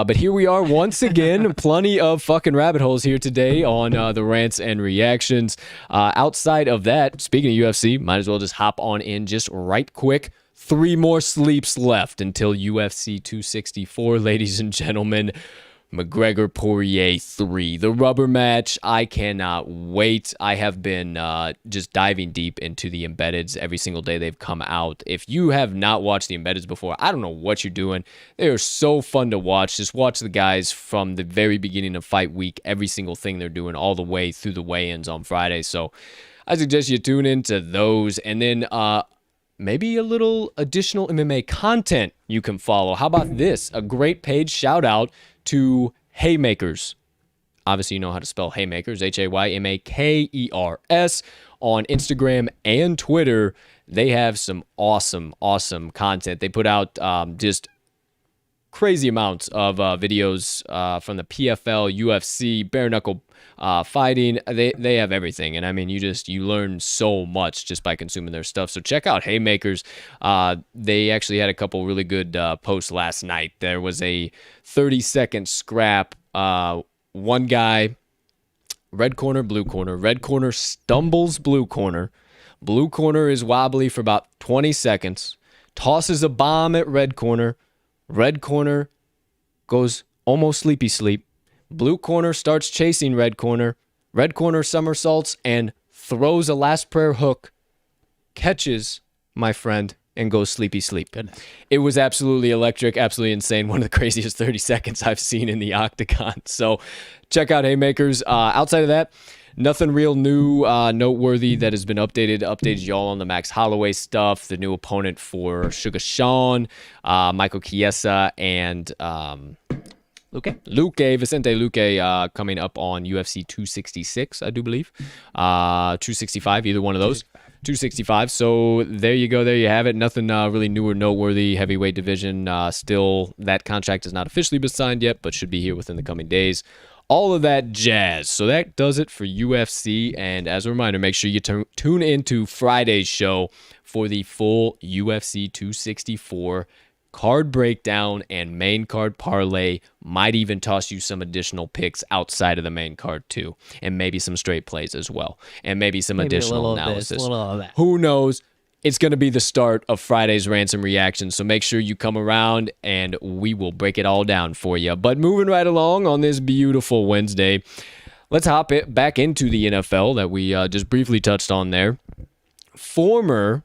But here we are once again. Plenty of fucking rabbit holes here today on the Rants and Reactions. Outside of that, speaking of UFC, might as well just hop on in just right quick. 3 more sleeps left until UFC 264, ladies and gentlemen. McGregor-Poirier 3, the rubber match. I cannot wait. I have been just diving deep into the embeddeds every single day they've come out. If you have not watched the embeddeds before, I don't know what you're doing. They are so fun to watch. Just watch the guys from the very beginning of fight week, every single thing they're doing all the way through the weigh-ins on Friday. So I suggest you tune into those. And then maybe a little additional MMA content you can follow. How about this? A great page shout out to Haymakers. Obviously, you know how to spell Haymakers, Haymakers, on Instagram and Twitter. They have some awesome content. They put out just crazy amounts of videos from the PFL, UFC, bare knuckle fighting. They have everything, and I mean, you learn so much just by consuming their stuff. So check out Haymakers. They actually had a couple really good posts last night. There was a 30-second scrap. One guy, red corner, blue corner. Red corner stumbles blue corner, Blue corner is wobbly for about 20 seconds, tosses a bomb at red corner. Red corner goes almost sleepy sleep. Blue corner starts chasing red corner. Red corner somersaults and throws a last prayer hook, catches my friend, and goes sleepy sleep. Goodness. It was absolutely electric, absolutely insane. One of the craziest 30 seconds I've seen in the octagon. So check out Haymakers. Outside of that, nothing real new, noteworthy that has been updated. Updated y'all on the Max Holloway stuff, the new opponent for Sugar Sean, Michael Chiesa, and Vicente Luque coming up on UFC 266, I do believe. 265, either one of those. 265. So there you go. There you have it. Nothing really new or noteworthy. Heavyweight division. Still, that contract has not officially been signed yet, but should be here within the coming days. All of that jazz. So that does it for UFC. And as a reminder, make sure you tune into Friday's show for the full UFC 264 card breakdown and main card parlay. Might even toss you some additional picks outside of the main card too, and maybe some straight plays as well, and maybe some additional analysis. A little of that. Who knows? It's going to be the start of Friday's Rants and Reactions, so make sure you come around and we will break it all down for you. But moving right along on this beautiful Wednesday, let's hop back into the NFL that we just briefly touched on there. Former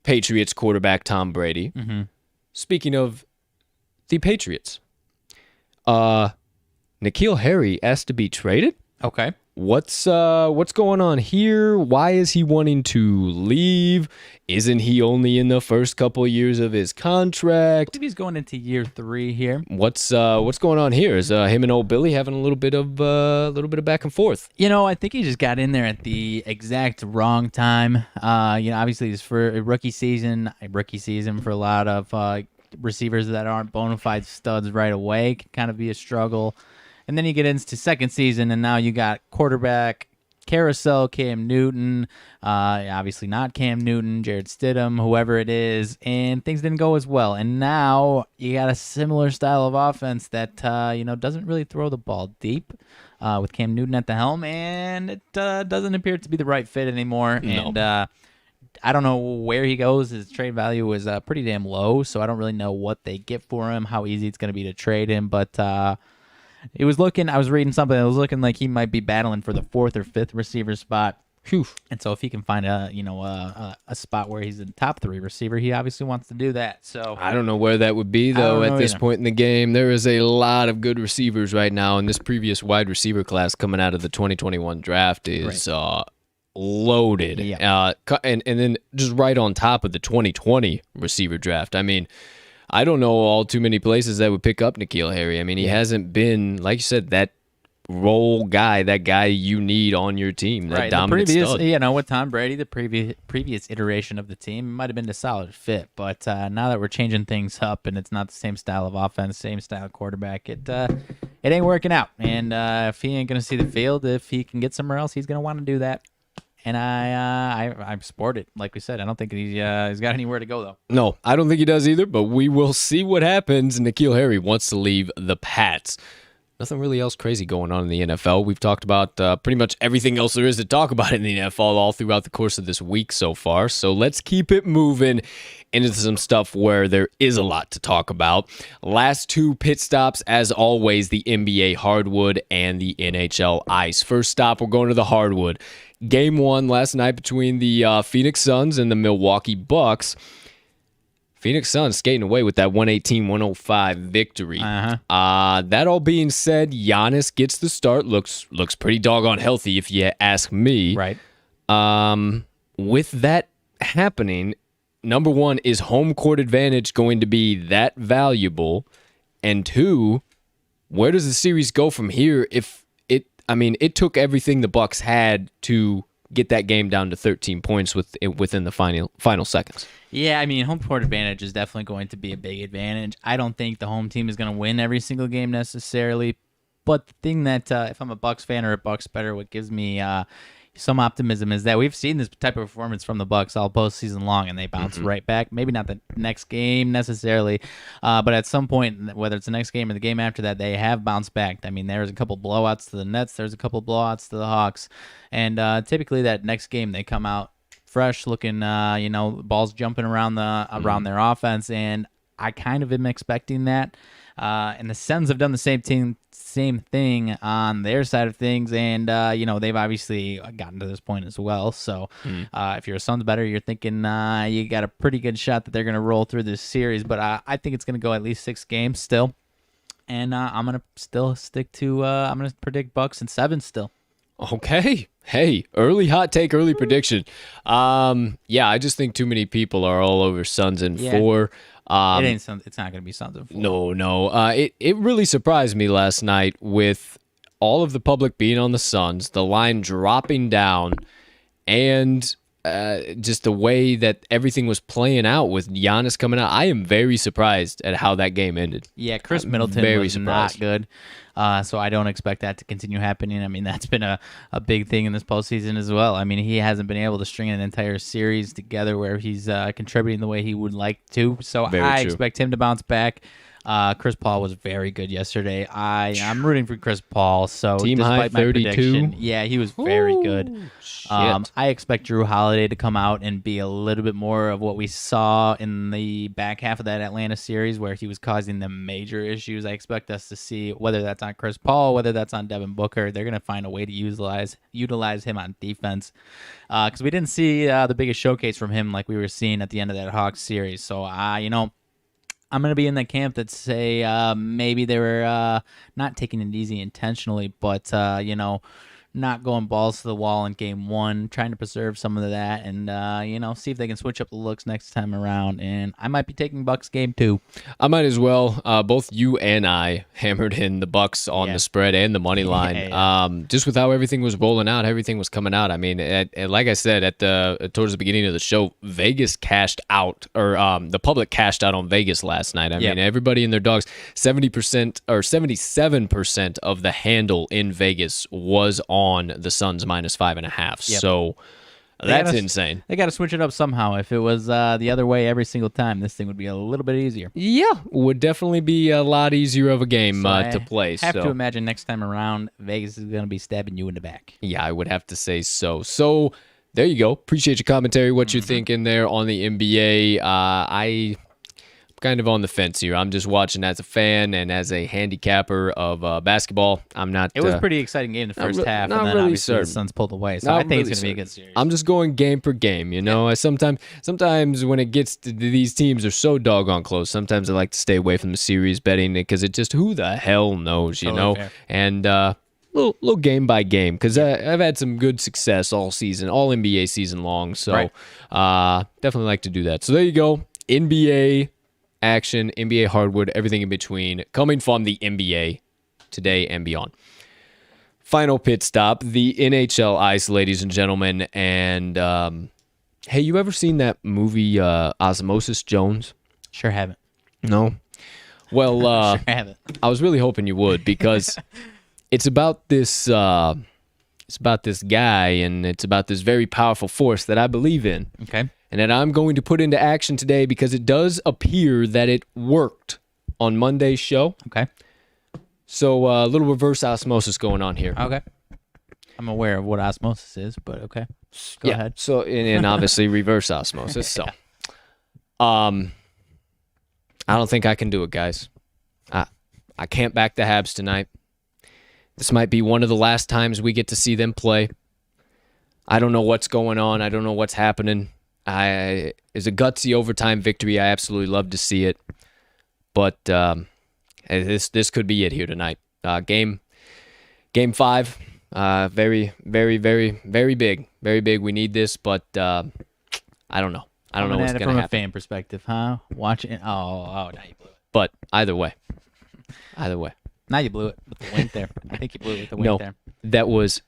Patriots quarterback Tom Brady. Mm-hmm. Speaking of the Patriots, N'Keal Harry asked to be traded. Okay. What's going on here? Why is he wanting to leave? Isn't he only in the first couple years of his contract? I believe he's going into year 3 here. What's going on here? Is him and old Billy having a little bit of back and forth? I think he just got in there at the exact wrong time. Obviously it's for a rookie season for a lot of receivers that aren't bona fide studs right away. Can kind of be a struggle. And then you get into second season, and now you got quarterback carousel, Cam Newton, obviously not Cam Newton, Jared Stidham, whoever it is, and things didn't go as well. And now you got a similar style of offense that doesn't really throw the ball deep with Cam Newton at the helm, and it doesn't appear to be the right fit anymore. No. And I don't know where he goes. His trade value is pretty damn low, so I don't really know what they get for him, how easy it's going to be to trade him, but I was reading something. It was looking like he might be battling for the 4th or 5th receiver spot. Whew. And so if he can find a spot where he's a top 3 receiver, he obviously wants to do that. So I don't know where that would be though at this point in the game. There is a lot of good receivers right now, and this previous wide receiver class coming out of the 2021 draft is loaded. Yeah. And then just right on top of the 2020 receiver draft. I mean, I don't know all too many places that would pick up N'Keal Harry. I mean, he hasn't been, like you said, that role guy, that guy you need on your team, that dominant stud. With Tom Brady, the previous iteration of the team, it might have been a solid fit. But now that we're changing things up and it's not the same style of offense, same style of quarterback, it ain't working out. And if he ain't going to see the field, if he can get somewhere else, he's going to want to do that. And I support it. Like we said, I don't think he's got anywhere to go, though. No, I don't think he does either, but we will see what happens. N'Keal Harry wants to leave the Pats. Nothing really else crazy going on in the NFL. We've talked about pretty much everything else there is to talk about in the NFL all throughout the course of this week so far. So let's keep it moving into some stuff where there is a lot to talk about. Last 2 pit stops, as always, the NBA hardwood and the NHL ice. First stop, we're going to the hardwood. Game 1 last night between the Phoenix Suns and the Milwaukee Bucks. Phoenix Suns skating away with that 118-105 victory. That all being said, Giannis gets the start. Looks pretty doggone healthy if you ask me. Right. With that happening, number 1, is home court advantage going to be that valuable? And 2, where does the series go from here if it took everything the Bucks had to get that game down to 13 points within the final seconds. Yeah, home court advantage is definitely going to be a big advantage. I don't think the home team is going to win every single game necessarily, but the thing that if I'm a Bucks fan or a Bucks bettor, what gives me some optimism is that we've seen this type of performance from the Bucks all postseason long, and they bounce right back. Maybe not the next game necessarily, but at some point, whether it's the next game or the game after that, they have bounced back. There's a couple blowouts to the Nets, there's a couple blowouts to the Hawks, and typically that next game they come out fresh looking, balls jumping around their offense, and I kind of am expecting that. And the Suns have done the same thing on their side of things, and they've obviously gotten to this point as well. So if you're a Suns better, you're thinking you got a pretty good shot that they're going to roll through this series. But I think it's going to go at least 6 games still, and I'm going to still stick to I'm going to predict Bucks in 7 still. Okay. Hey, early hot take, early prediction. I just think too many people are all over Suns in 4. It's not going to be Suns in 4. No. It really surprised me last night with all of the public being on the Suns, the line dropping down, and just the way that everything was playing out with Giannis coming out. I am very surprised at how that game ended. Yeah, Chris Middleton was not good. So I don't expect that to continue happening. I mean, that's been a big thing in this postseason as well. I mean, he hasn't been able to string an entire series together where he's contributing the way he would like to. So I expect him to bounce back. Chris Paul was very good yesterday. I'm rooting for Chris Paul. So team despite high 32. My prediction, yeah, he was very good. I expect Drew Holiday to come out and be a little bit more of what we saw in the back half of that Atlanta series where he was causing them major issues. I expect us to see whether that's on Chris Paul, whether that's on Devin Booker. They're going to find a way to utilize him on defense because we didn't see the biggest showcase from him like we were seeing at the end of that Hawks series. So, I'm going to be in the camp that say maybe they were not taking it easy intentionally, but, not going balls to the wall in game 1, trying to preserve some of that and, see if they can switch up the looks next time around. And I might be taking Bucks game 2. I might as well. Both you and I hammered in the Bucks on the spread and the money line. Yeah. Just with how everything was rolling out, everything was coming out. I mean, like I said, towards the beginning of the show, Vegas cashed out, or the public cashed out on Vegas last night. I mean, everybody and their dogs, 70% or 77% of the handle in Vegas was on the Suns minus 5.5. So that's insane. They got to switch it up somehow. If it was the other way every single time, this thing would be a little bit easier. Yeah, would definitely be a lot easier of a game to play. I have to imagine next time around, Vegas is going to be stabbing you in the back. Yeah, I would have to say so. So there you go. Appreciate your commentary, what you're thinking there on the NBA. I'm kind of on the fence here. I'm just watching as a fan and as a handicapper of basketball. I'm not. It was a pretty exciting game the first half, and then really obviously the Suns pulled away. So I think it's going to be a good series. I'm just going game per game. Sometimes when it gets to these teams are so doggone close, sometimes I like to stay away from the series betting because it just who the hell knows, Fair. And little game by game because I've had some good success all season, all NBA season long. So definitely like to do that. So there you go, NBA action, NBA hardwood, everything in between, coming from the NBA today and beyond. Final pit stop, the NHL ice, ladies and gentlemen. And hey, you ever seen that movie Osmosis Jones? Sure haven't. No? Well, sure haven't. I was really hoping you would because it's about this guy and it's about this very powerful force that I believe in. Okay. And that I'm going to put into action today because it does appear that it worked on Monday's show. Okay. So a little reverse osmosis going on here. Okay. I'm aware of what osmosis is, but okay. Go ahead. So and obviously reverse osmosis. So, I don't think I can do it, guys. I can't back the Habs tonight. This might be one of the last times we get to see them play. I don't know what's going on. I don't know what's happening. It's a gutsy overtime victory. I absolutely love to see it. But this could be it here tonight. Game 5. Very, very, very, very big. Very big. We need this, but I don't know. I don't know what's going to happen. From a fan perspective, huh? Watching. Oh, now you blew it. But either way. Now you blew it with the wink there. I think you blew it with the wink there. That was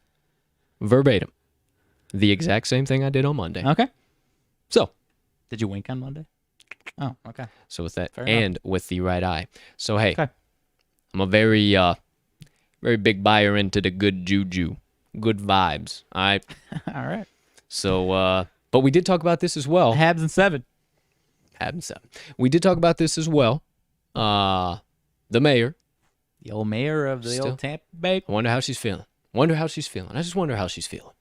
verbatim. The exact same thing I did on Monday. Okay. So, did you wink on Monday? Oh, okay. So with that, Fair and enough. with the right eye. So hey, Okay. I'm a very, very big buyer into the good juju, good vibes. All right. All right. So, but we did talk about this as well. Habs and 7. Habs and 7. We did talk about this as well. The mayor. The old mayor of the old Tampa Bay. I wonder how she's feeling. I just wonder how she's feeling.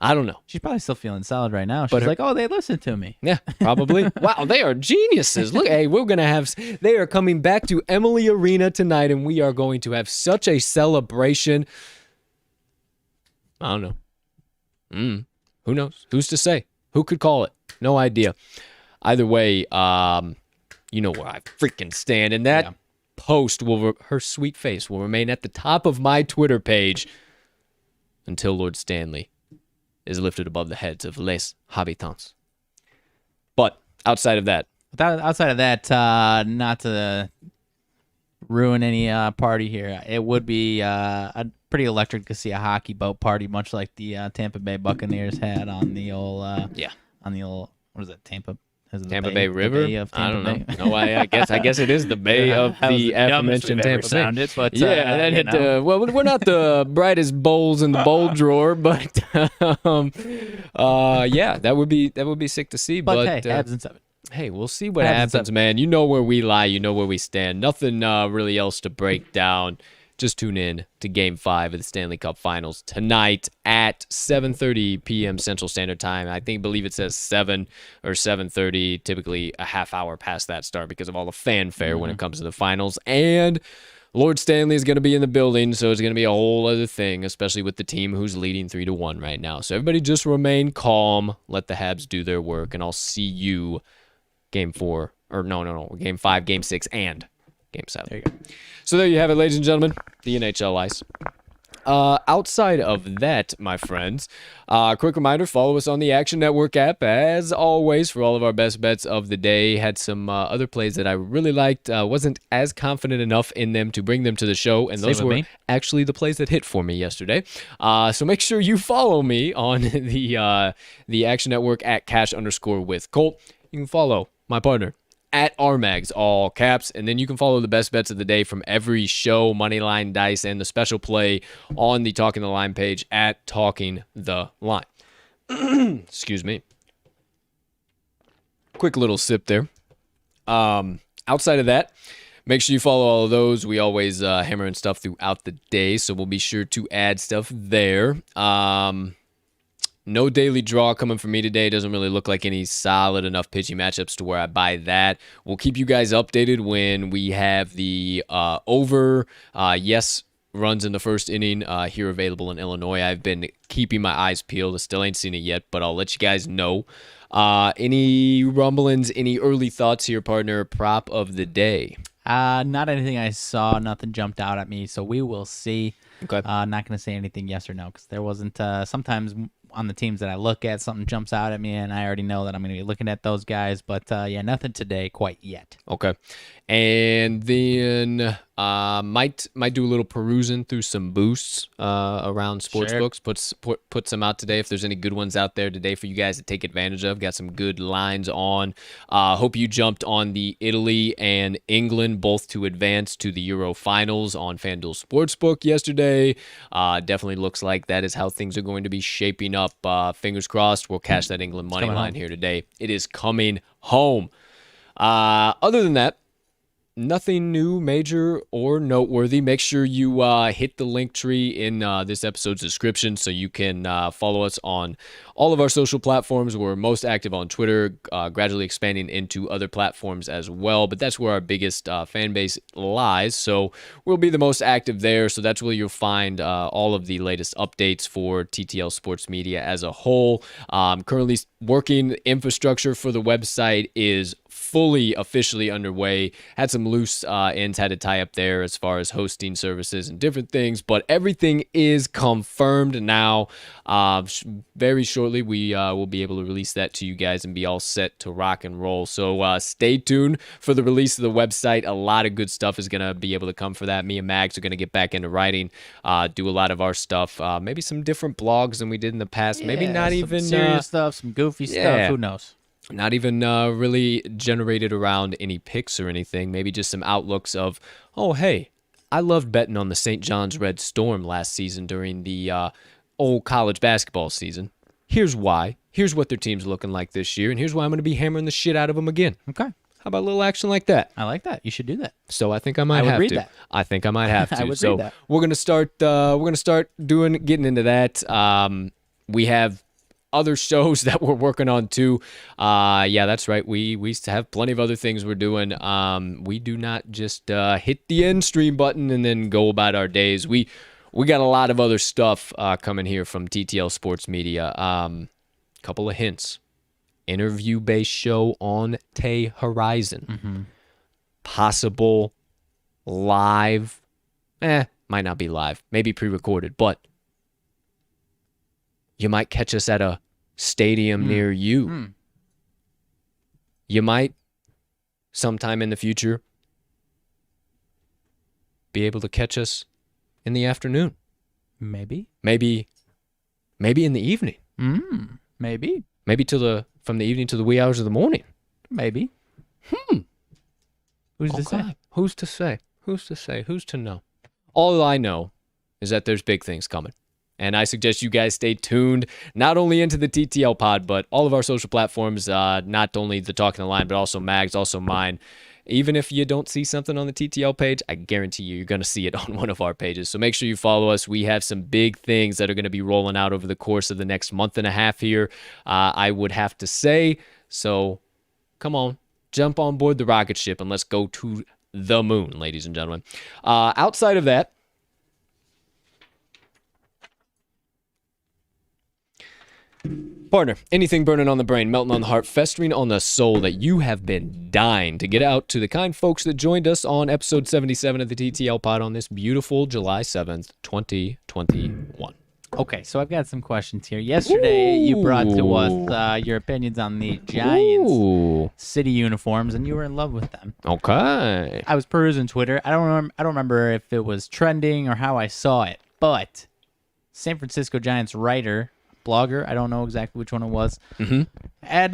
I don't know. She's probably still feeling solid right now. She's like, oh, they listened to me. Yeah, probably. Wow, they are geniuses. Look, hey, we're going to have, they are coming back to Emily Arena tonight, and we are going to have such a celebration. I don't know. Who knows? Who's to say? Who could call it? No idea. Either way, you know where I freaking stand. And that post her sweet face will remain at the top of my Twitter page until Lord Stanley is lifted above the heads of les habitants. But outside of that, not to ruin any party here, it would be pretty electric to see a hockey boat party, much like the Tampa Bay Buccaneers had on the old what is that, Tampa Bay River? Bay of Tampa I don't know. Bay. No, I guess it is the Bay of the aforementioned Tampa Bay. Sounded, but well, we're not the brightest bowls in the bowl drawer, but that would be sick to see. But hey, Habs in 7. Hey, we'll see what happens, man. You know where we lie. You know where we stand. Nothing really else to break down. Just tune in to Game 5 of the Stanley Cup Finals tonight at 7:30 p.m. Central Standard Time. I believe it says 7 or 7:30, typically a half hour past that start because of all the fanfare when it comes to the finals. And Lord Stanley is going to be in the building, so it's going to be a whole other thing, especially with the team who's leading 3-1 right now. So everybody just remain calm, let the Habs do their work, and I'll see you Game 4, or no, Game 5, Game 6, and Game 7. There you go. So there you have it, ladies and gentlemen, the NHL ice. Outside of that, my friends, quick reminder, follow us on the Action Network app, as always, for all of our best bets of the day. Had some other plays that I really liked. Wasn't as confident enough in them to bring them to the show, and those were actually the plays that hit for me yesterday. So make sure you follow me on the Action Network at cash_with_Colt. You can follow my partner at RMags, all caps, and then you can follow the best bets of the day from every show, Moneyline Dice, and the special play on the Talking the Line page at Talking the Line. Excuse me. Quick little sip there. Outside of that, make sure you follow all of those. We always hammer in stuff throughout the day, so we'll be sure to add stuff there. No daily draw coming from me today. Doesn't really look like any solid enough pitching matchups to where I buy that. We'll keep you guys updated when we have the over yes runs in the first inning here available in Illinois. I've been keeping my eyes peeled. I still ain't seen it yet, but I'll let you guys know. Any rumblings, any early thoughts here, partner? Prop of the day. Not anything I saw. Nothing jumped out at me, so we will see. Okay. Not going to say anything yes or no because there wasn't. Sometimes on the teams that I look at, something jumps out at me, and I already know that I'm going to be looking at those guys. But nothing today quite yet. Okay. And then might do a little perusing through some boosts around sportsbooks. Put some out today if there's any good ones out there today for you guys to take advantage of. Got some good lines on. Hope you jumped on the Italy and England both to advance to the Euro Finals on FanDuel Sportsbook yesterday. Definitely looks like that is how things are going to be shaping up. Fingers crossed. We'll cash that England money line here today. It is coming home. Other than that, nothing new, major, or noteworthy. Make sure you hit the link tree in this episode's description so you can follow us on all of our social platforms. We're most active on Twitter, gradually expanding into other platforms as well, but that's where our biggest fan base lies, so we'll be the most active there. So that's where you'll find all of the latest updates for TTL Sports Media as a whole. Currently working infrastructure for the website is fully officially underway. Had some loose ends had to tie up there as far as hosting services and different things, but everything is confirmed now. Very shortly we will be able to release that to you guys and be all set to rock and roll. So stay tuned for the release of the website. A lot of good stuff is going to be able to come for that. Me and Mags are going to get back into writing, do a lot of our stuff, maybe some different blogs than we did in the past. Maybe not even serious stuff, some goofy stuff. Who knows? Not even really generated around any picks or anything. Maybe just some outlooks of, oh, hey, I loved betting on the St. John's Red Storm last season during the old college basketball season. Here's why. Here's what their team's looking like this year, and here's why I'm going to be hammering the shit out of them again. Okay. How about a little action like that? I like that. You should do that. So I think I might have to. That. I think I might have to. I would so read that. We're gonna start. Getting into that. We have other shows that we're working on too. Yeah, that's right. We have plenty of other things we're doing. We do not just hit the end stream button and then go about our days. We got a lot of other stuff coming here from TTL Sports Media. Couple of hints. Interview-based show on Tay Horizon. Possible live. Might not be live. Maybe pre-recorded, but you might catch us at a stadium near you. You might, sometime in the future, be able to catch us in the afternoon. Maybe in the evening. Maybe From the evening to the wee hours of the morning. Maybe. Who's to say? Who's to say? Who's to say? Who's to know? All I know is that there's big things coming. And I suggest you guys stay tuned, not only into the TTL pod, but all of our social platforms, not only the Talking the Line, but also Mags, also mine. Even if you don't see something on the TTL page, I guarantee you're going to see it on one of our pages. So make sure you follow us. We have some big things that are going to be rolling out over the course of the next month and a half here, I would have to say. So come on, jump on board the rocket ship and let's go to the moon, ladies and gentlemen. Outside of that, partner, anything burning on the brain, melting on the heart, festering on the soul that you have been dying to get out to the kind folks that joined us on episode 77 of the TTL Pod on this beautiful July 7th, 2021. Okay, so I've got some questions here. Yesterday, you brought to us your opinions on the Giants city uniforms, and you were in love with them. Okay. I was perusing Twitter. I don't remember if it was trending or how I saw it, but San Francisco Giants writer, blogger, I don't know exactly which one it was, had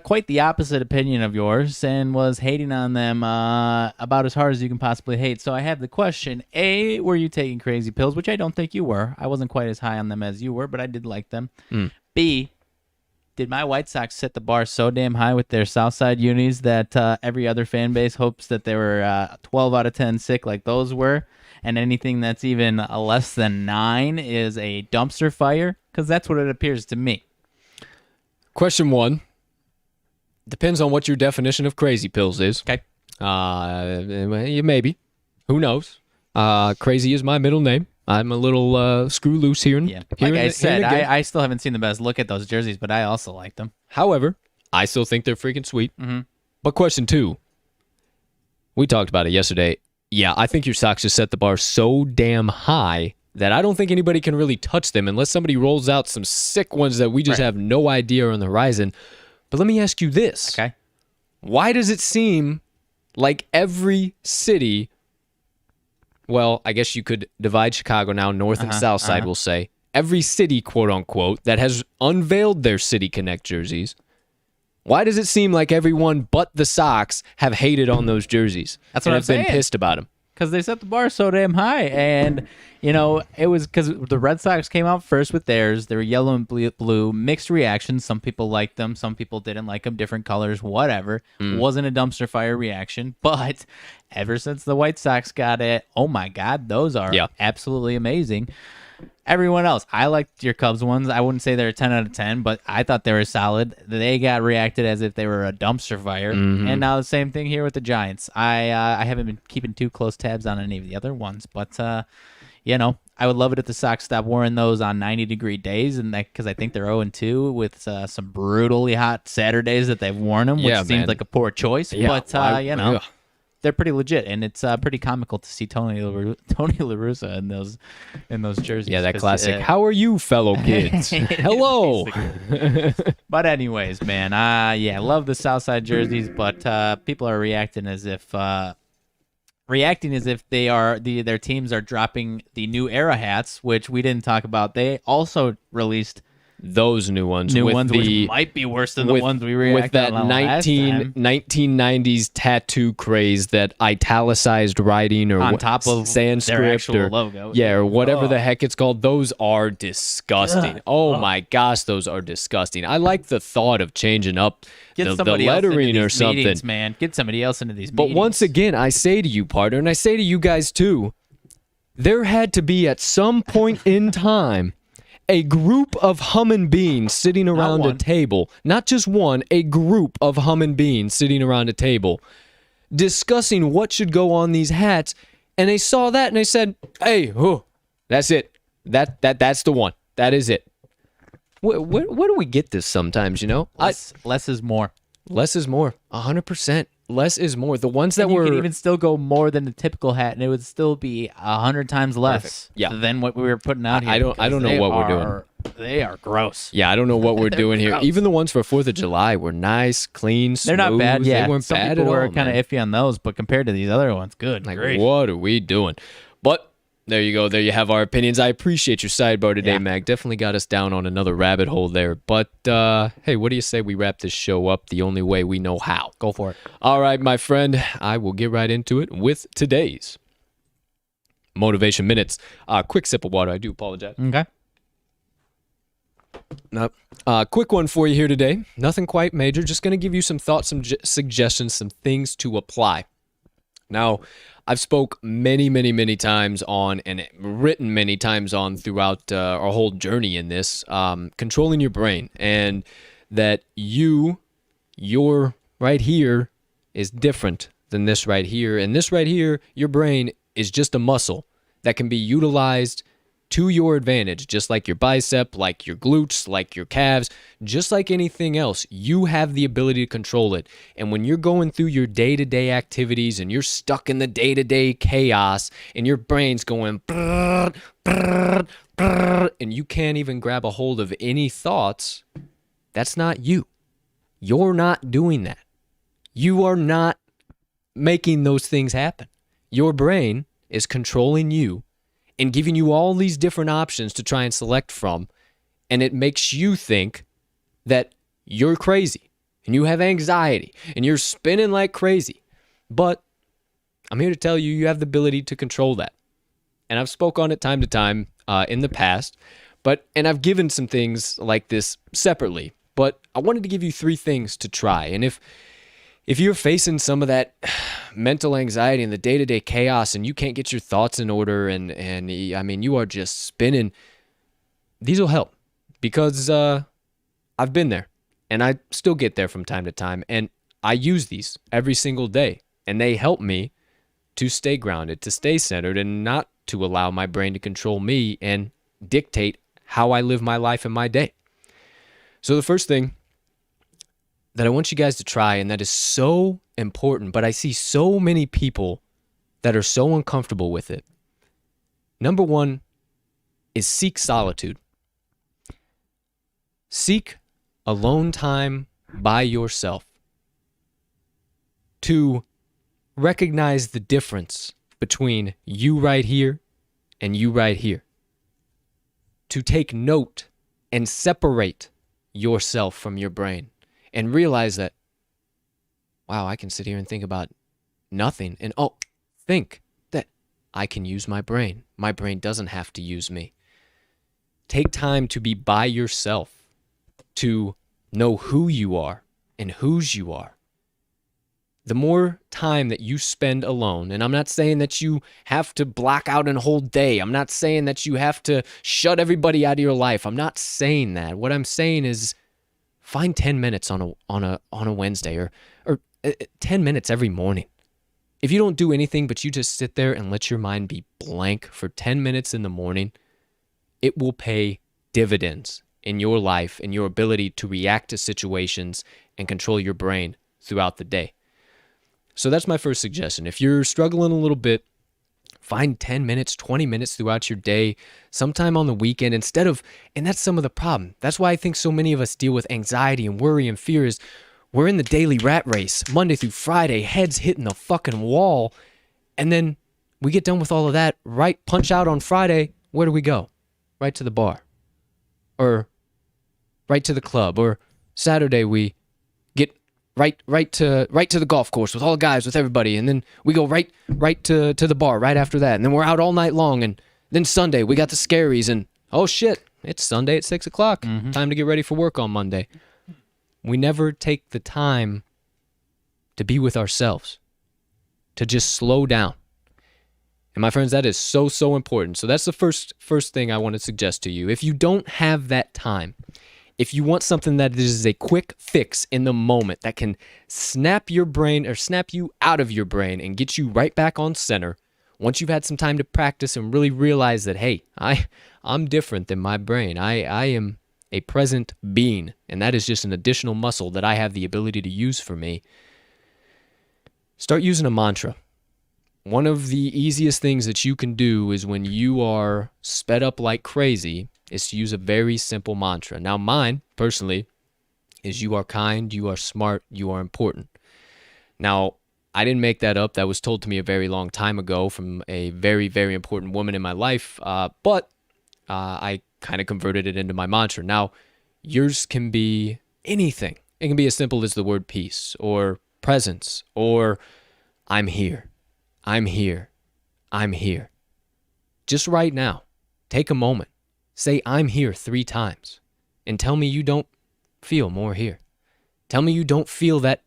quite the opposite opinion of yours and was hating on them about as hard as you can possibly hate. So I have the question, A, were you taking crazy pills, which I don't think you were. I wasn't quite as high on them as you were, but I did like them. B, did my White Sox set the bar so damn high with their Southside unis that every other fan base hopes that they were 12 out of 10 sick like those were? And anything that's even less than 9 is a dumpster fire? Because that's what it appears to me. Question 1. Depends on what your definition of crazy pills is. Okay. Maybe. Who knows? Crazy is my middle name. I'm a little screw loose here. Like I said, I still haven't seen the best look at those jerseys, but I also like them. However, I still think they're freaking sweet. But question 2. We talked about it yesterday. Yeah, I think your Sox just set the bar so damn high that I don't think anybody can really touch them unless somebody rolls out some sick ones that we just have no idea are on the horizon. But let me ask you this. Okay. Why does it seem like every city, well, I guess you could divide Chicago now, north and south side, we'll say, every city, quote unquote, that has unveiled their City Connect jerseys, why does it seem like everyone but the Sox have hated on those jerseys? That's what I'm saying. Been pissed about them. Because they set the bar so damn high. And, you know, it was because the Red Sox came out first with theirs. They were yellow and blue, mixed reactions. Some people liked them. Some people didn't like them. Different colors, whatever. Wasn't a dumpster fire reaction. But ever since the White Sox got it, oh, my God, those are absolutely amazing. Everyone else, I liked your Cubs ones. I wouldn't say they're a 10 out of 10, but I thought they were solid. They got reacted as if they were a dumpster fire. And now the same thing here with the Giants. I haven't been keeping too close tabs on any of the other ones, but, you know, I would love it if the Sox stopped wearing those on 90-degree days, and because I think they're 0-2 with some brutally hot Saturdays that they've worn them, which seems like a poor choice. Yeah, but, you know. They're pretty legit, and it's pretty comical to see Tony La Russa in those jerseys. Yeah, that classic. How are you, fellow kids? Hello. But anyways, man, I love the Southside jerseys, but people are reacting as if they are their teams are dropping the New Era hats, which we didn't talk about. They also released those new ones, which might be worse than the ones we reacted on last time. 1990s tattoo craze, that italicized writing or on top of Sanskrit their actual or logo, or whatever the heck it's called. Those are disgusting. My gosh, those are disgusting. I like the thought of changing up the lettering or something. Meetings, man, get somebody else into these. But once again, I say to you, partner, and I say to you guys too, there had to be at some point in time a group of humming beans sitting around a table, not just one, a group of humming beans sitting around a table, discussing what should go on these hats, and they saw that and they said, "Hey, that's it. That's the one. That is it." Where do we get this sometimes, you know? Less is more. Less is more. 100%. Less is more. The ones that and were... You could even still go more than the typical hat, and it would still be 100 times less than what we were putting out here. I don't know what we're doing. They are gross. Yeah, I don't know what we're doing here. Even the ones for 4th of July were nice, clean, smooth. They're not bad. Yeah, they weren't some bad people at all. were kind of iffy on those, but compared to these other ones, good. Like, what are we doing? But there you go. There you have our opinions. I appreciate your sidebar today, Mag. Definitely got us down on another rabbit hole there. But, hey, what do you say we wrap this show up the only way we know how? Go for it. All right, my friend. I will get right into it with today's Motivation Minutes. Quick sip of water. I do apologize. Okay. Quick one for you here today. Nothing quite major. Just going to give you some thoughts, some suggestions, some things to apply. Now, I've spoke many, many, many times on and written many times on throughout our whole journey in this, controlling your brain, and that your right here is different than this right here. And this right here, your brain is just a muscle that can be utilized to your advantage, just like your bicep, like your glutes, like your calves, just like anything else. You have the ability to control it. And when you're going through your day-to-day activities and you're stuck in the day-to-day chaos and your brain's going brrr, brrr, brrr, and you can't even grab a hold of any thoughts, that's not you. You're not doing that. You are not making those things happen. Your brain is controlling you and giving you all these different options to try and select from, and it makes you think that you're crazy, and you have anxiety, and you're spinning like crazy. But I'm here to tell you, you have the ability to control that. And I've spoke on it time to time in the past, and I've given some things like this separately, but I wanted to give you 3 things to try. And if you're facing some of that mental anxiety and the day-to-day chaos and you can't get your thoughts in order and I mean, you are just spinning, these will help because I've been there and I still get there from time to time, and I use these every single day, and they help me to stay grounded, to stay centered, and not to allow my brain to control me and dictate how I live my life and my day. So the first thing that I want you guys to try, and that is so important, but I see so many people that are so uncomfortable with it. Number 1 is seek solitude. Seek alone time by yourself to recognize the difference between you right here and you right here. To take note and separate yourself from your brain. And realize that, wow, I can sit here and think about nothing. And think that I can use my brain. My brain doesn't have to use me. Take time to be by yourself, to know who you are and whose you are. The more time that you spend alone, and I'm not saying that you have to block out a whole day. I'm not saying that you have to shut everybody out of your life. I'm not saying that. What I'm saying is, find 10 minutes on a Wednesday or 10 minutes every morning. If you don't do anything but you just sit there and let your mind be blank for 10 minutes in the morning, it will pay dividends in your life and your ability to react to situations and control your brain throughout the day. So that's my first suggestion. If you're struggling a little bit, find 10 minutes, 20 minutes throughout your day, sometime on the weekend, and that's some of the problem. That's why I think so many of us deal with anxiety and worry and fear is we're in the daily rat race, Monday through Friday, heads hitting the fucking wall, and then we get done with all of that, right, punch out on Friday, where do we go? Right to the bar, or right to the club, or Saturday we get right to the golf course with all the guys, with everybody, and then we go right to the bar right after that, and then we're out all night long, and then Sunday we got the scaries, and oh shit, it's Sunday at 6 o'clock. Time to get ready for work on Monday. We never take the time to be with ourselves, to just slow down. And my friends, that is so, so important. So that's the first thing I want to suggest to you. If you don't have that time, if you want something that is a quick fix in the moment that can snap your brain or snap you out of your brain and get you right back on center, once you've had some time to practice and really realize that, hey, I'm different than my brain. I am a present being, and that is just an additional muscle that I have the ability to use for me. Start using a mantra. One of the easiest things that you can do is when you are sped up like crazy is to use a very simple mantra. Now, mine, personally, is you are kind, you are smart, you are important. Now, I didn't make that up. That was told to me a very long time ago from a very, very important woman in my life, but I kind of converted it into my mantra. Now, yours can be anything. It can be as simple as the word peace or presence or I'm here. I'm here. I'm here. Just right now, take a moment. Say, I'm here 3 times. And tell me you don't feel more here. Tell me you don't feel that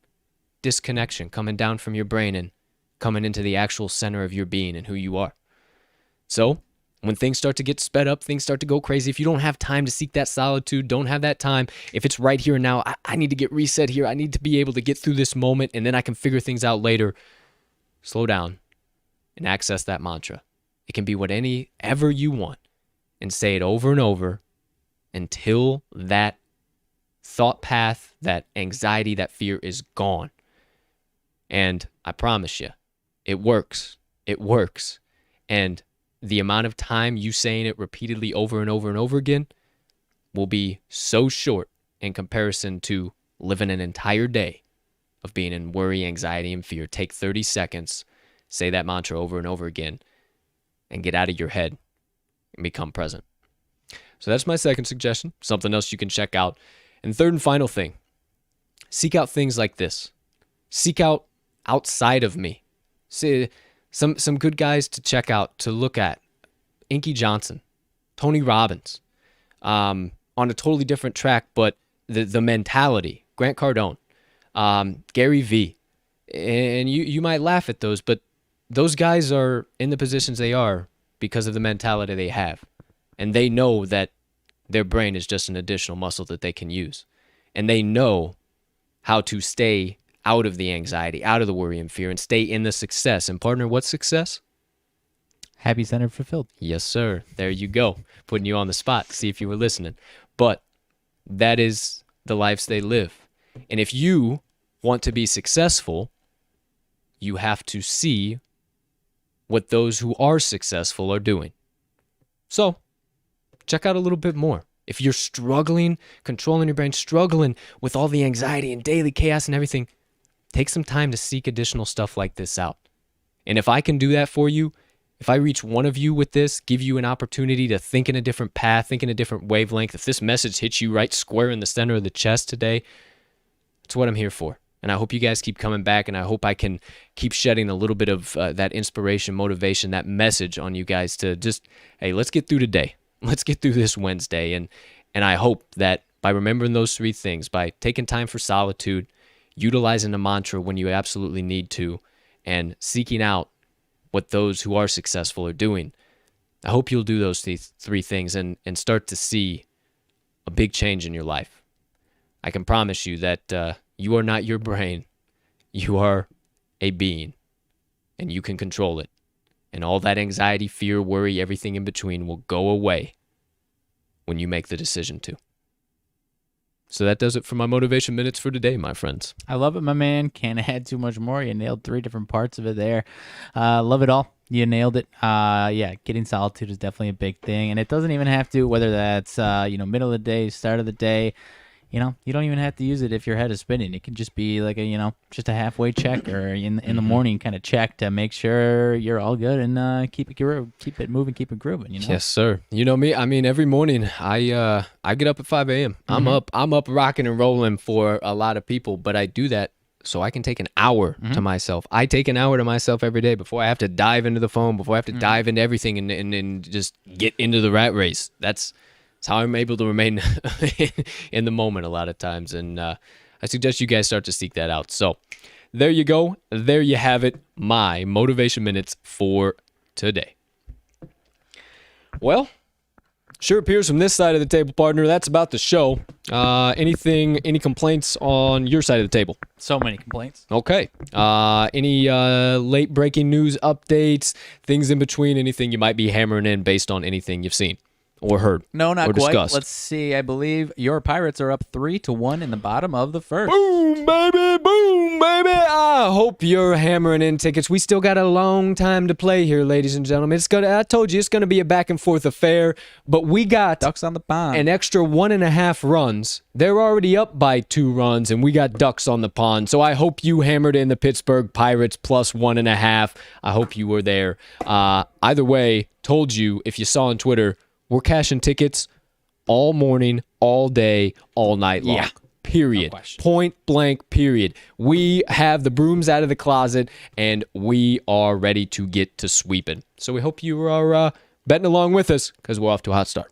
disconnection coming down from your brain and coming into the actual center of your being and who you are. So, when things start to get sped up, things start to go crazy, if you don't have time to seek that solitude, don't have that time, if it's right here and now, I need to get reset here, I need to be able to get through this moment and then I can figure things out later, slow down and access that mantra. It can be whatever you want and say it over and over until that thought path, that anxiety, that fear is gone. And I promise you, it works. It works. And the amount of time you saying it repeatedly over and over and over again will be so short in comparison to living an entire day of being in worry, anxiety, and fear. Take 30 seconds, say that mantra over and over again, and get out of your head and become present. So that's my second suggestion, something else you can check out. And third and final thing, seek out things like this. Seek out outside of me. See, some good guys to check out, to look at. Inky Johnson, Tony Robbins, on a totally different track, but the mentality. Grant Cardone, Gary Vee. And you might laugh at those, but those guys are in the positions they are because of the mentality they have. And they know that their brain is just an additional muscle that they can use. And they know how to stay out of the anxiety, out of the worry and fear, and stay in the success. And partner, what's success? Happy, centered, fulfilled. Yes, sir. There you go. Putting you on the spot to see if you were listening. But that is the lives they live. And if you want to be successful, you have to see what those who are successful are doing. So, check out a little bit more. If you're struggling, controlling your brain, struggling with all the anxiety and daily chaos and everything, take some time to seek additional stuff like this out. And if I can do that for you, if I reach one of you with this, give you an opportunity to think in a different path, think in a different wavelength, if this message hits you right square in the center of the chest today, that's what I'm here for. And I hope you guys keep coming back, and I hope I can keep shedding a little bit of that inspiration, motivation, that message on you guys to just, hey, let's get through today. Let's get through this Wednesday. And I hope that by remembering those 3 things, by taking time for solitude, utilizing a mantra when you absolutely need to, and seeking out what those who are successful are doing, I hope you'll do those 3 things and start to see a big change in your life. I can promise you that you are not your brain. You are a being, and you can control it. And all that anxiety, fear, worry, everything in between will go away when you make the decision to. So that does it for my motivation minutes for today, my friends. I love it, my man. Can't add too much more. You nailed 3 different parts of it there. Love it all. You nailed it. Yeah, getting solitude is definitely a big thing. And it doesn't even have to, whether that's, middle of the day, start of the day, you don't even have to use it if your head is spinning. It can just be like just a halfway check or in the morning kind of check to make sure you're all good and keep it moving, keep it grooving. Yes, sir. You know me. I mean, every morning I get up at 5 a.m. I'm up rocking and rolling for a lot of people, but I do that so I can take an hour to myself. I take an hour to myself every day before I have to dive into the phone, before I have to dive into everything and just get into the rat race. That's how I'm able to remain in the moment a lot of times. And I suggest you guys start to seek that out. So there you go. There you have it. My motivation minutes for today. Well, sure appears from this side of the table, partner, that's about the show. Any complaints on your side of the table? So many complaints. Okay. Any late breaking news updates, things in between, anything you might be hammering in based on anything you've seen or heard? No, not or quite. discussed? Let's see. I believe your Pirates are up 3-1 in the bottom of the first. Boom, baby. Boom, baby. I hope you're hammering in tickets. We still got a long time to play here, ladies and gentlemen. I told you it's going to be a back and forth affair, but we got Ducks on the pond. an extra 1.5 runs. They're already up by 2 runs, and we got ducks on the pond. So I hope you hammered in the Pittsburgh Pirates plus 1.5. I hope you were there. Either way, told you, if you saw on Twitter, we're cashing tickets all morning, all day, all night long. Yeah. Period. No question. Point blank, period. We have the brooms out of the closet, and we are ready to get to sweeping. So we hope you are betting along with us, because we're off to a hot start.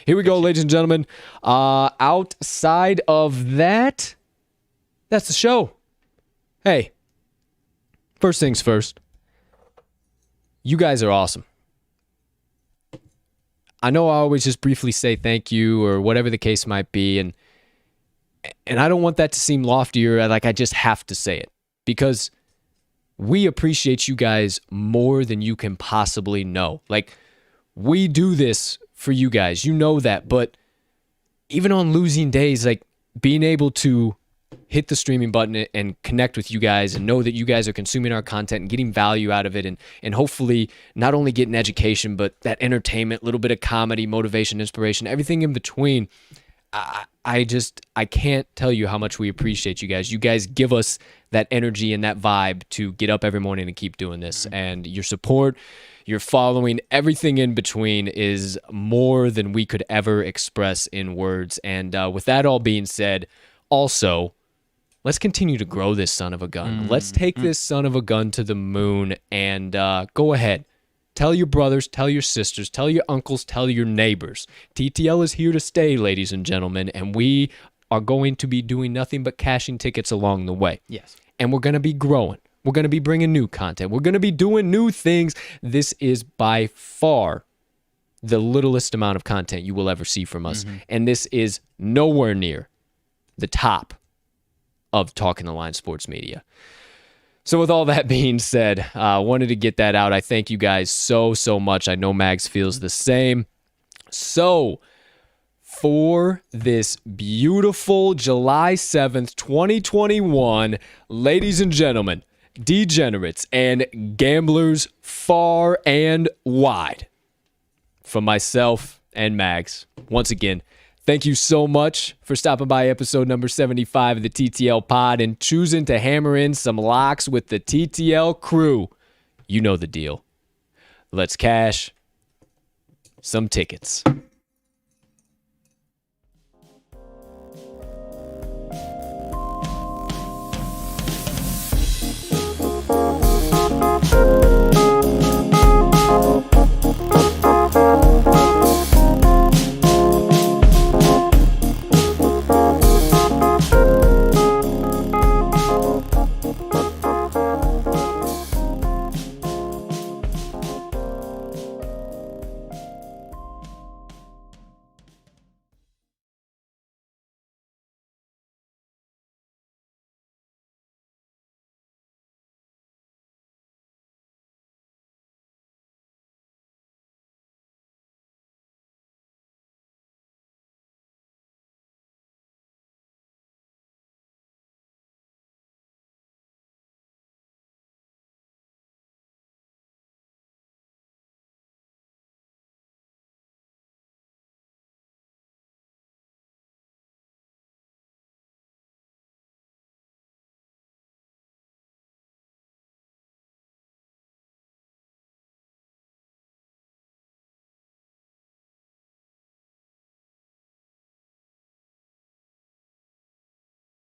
Here we go, ladies and gentlemen. Outside of that, that's the show. Hey, first things first. You guys are awesome. I know I always just briefly say thank you or whatever the case might be, and I don't want that to seem loftier, like I just have to say it, because we appreciate you guys more than you can possibly know. Like, we do this for you guys, you know that, but even on losing days, like, being able to hit the streaming button and connect with you guys and know that you guys are consuming our content and getting value out of it, and hopefully not only getting education, but that entertainment, a little bit of comedy, motivation, inspiration, everything in between. I can't tell you how much we appreciate you guys. You guys give us that energy and that vibe to get up every morning and keep doing this. And your support, your following, everything in between is more than we could ever express in words. And with that all being said, also, let's continue to grow this son of a gun. Let's take this son of a gun to the moon, and go ahead. Tell your brothers, tell your sisters, tell your uncles, tell your neighbors. TTL is here to stay, ladies and gentlemen, and we are going to be doing nothing but cashing tickets along the way. Yes. And we're going to be growing. We're going to be bringing new content. We're going to be doing new things. This is by far the littlest amount of content you will ever see from us, and this is nowhere near the top of Talking the Line sports media. So with all that being said, I wanted to get that out. I thank you guys so much. I know Mags feels the same. So for this beautiful July 7th, 2021, ladies and gentlemen, degenerates and gamblers far and wide, from myself and Mags, once again, thank you so much for stopping by episode number 75 of the TTL Pod and choosing to hammer in some locks with the TTL crew. You know the deal. Let's cash some tickets.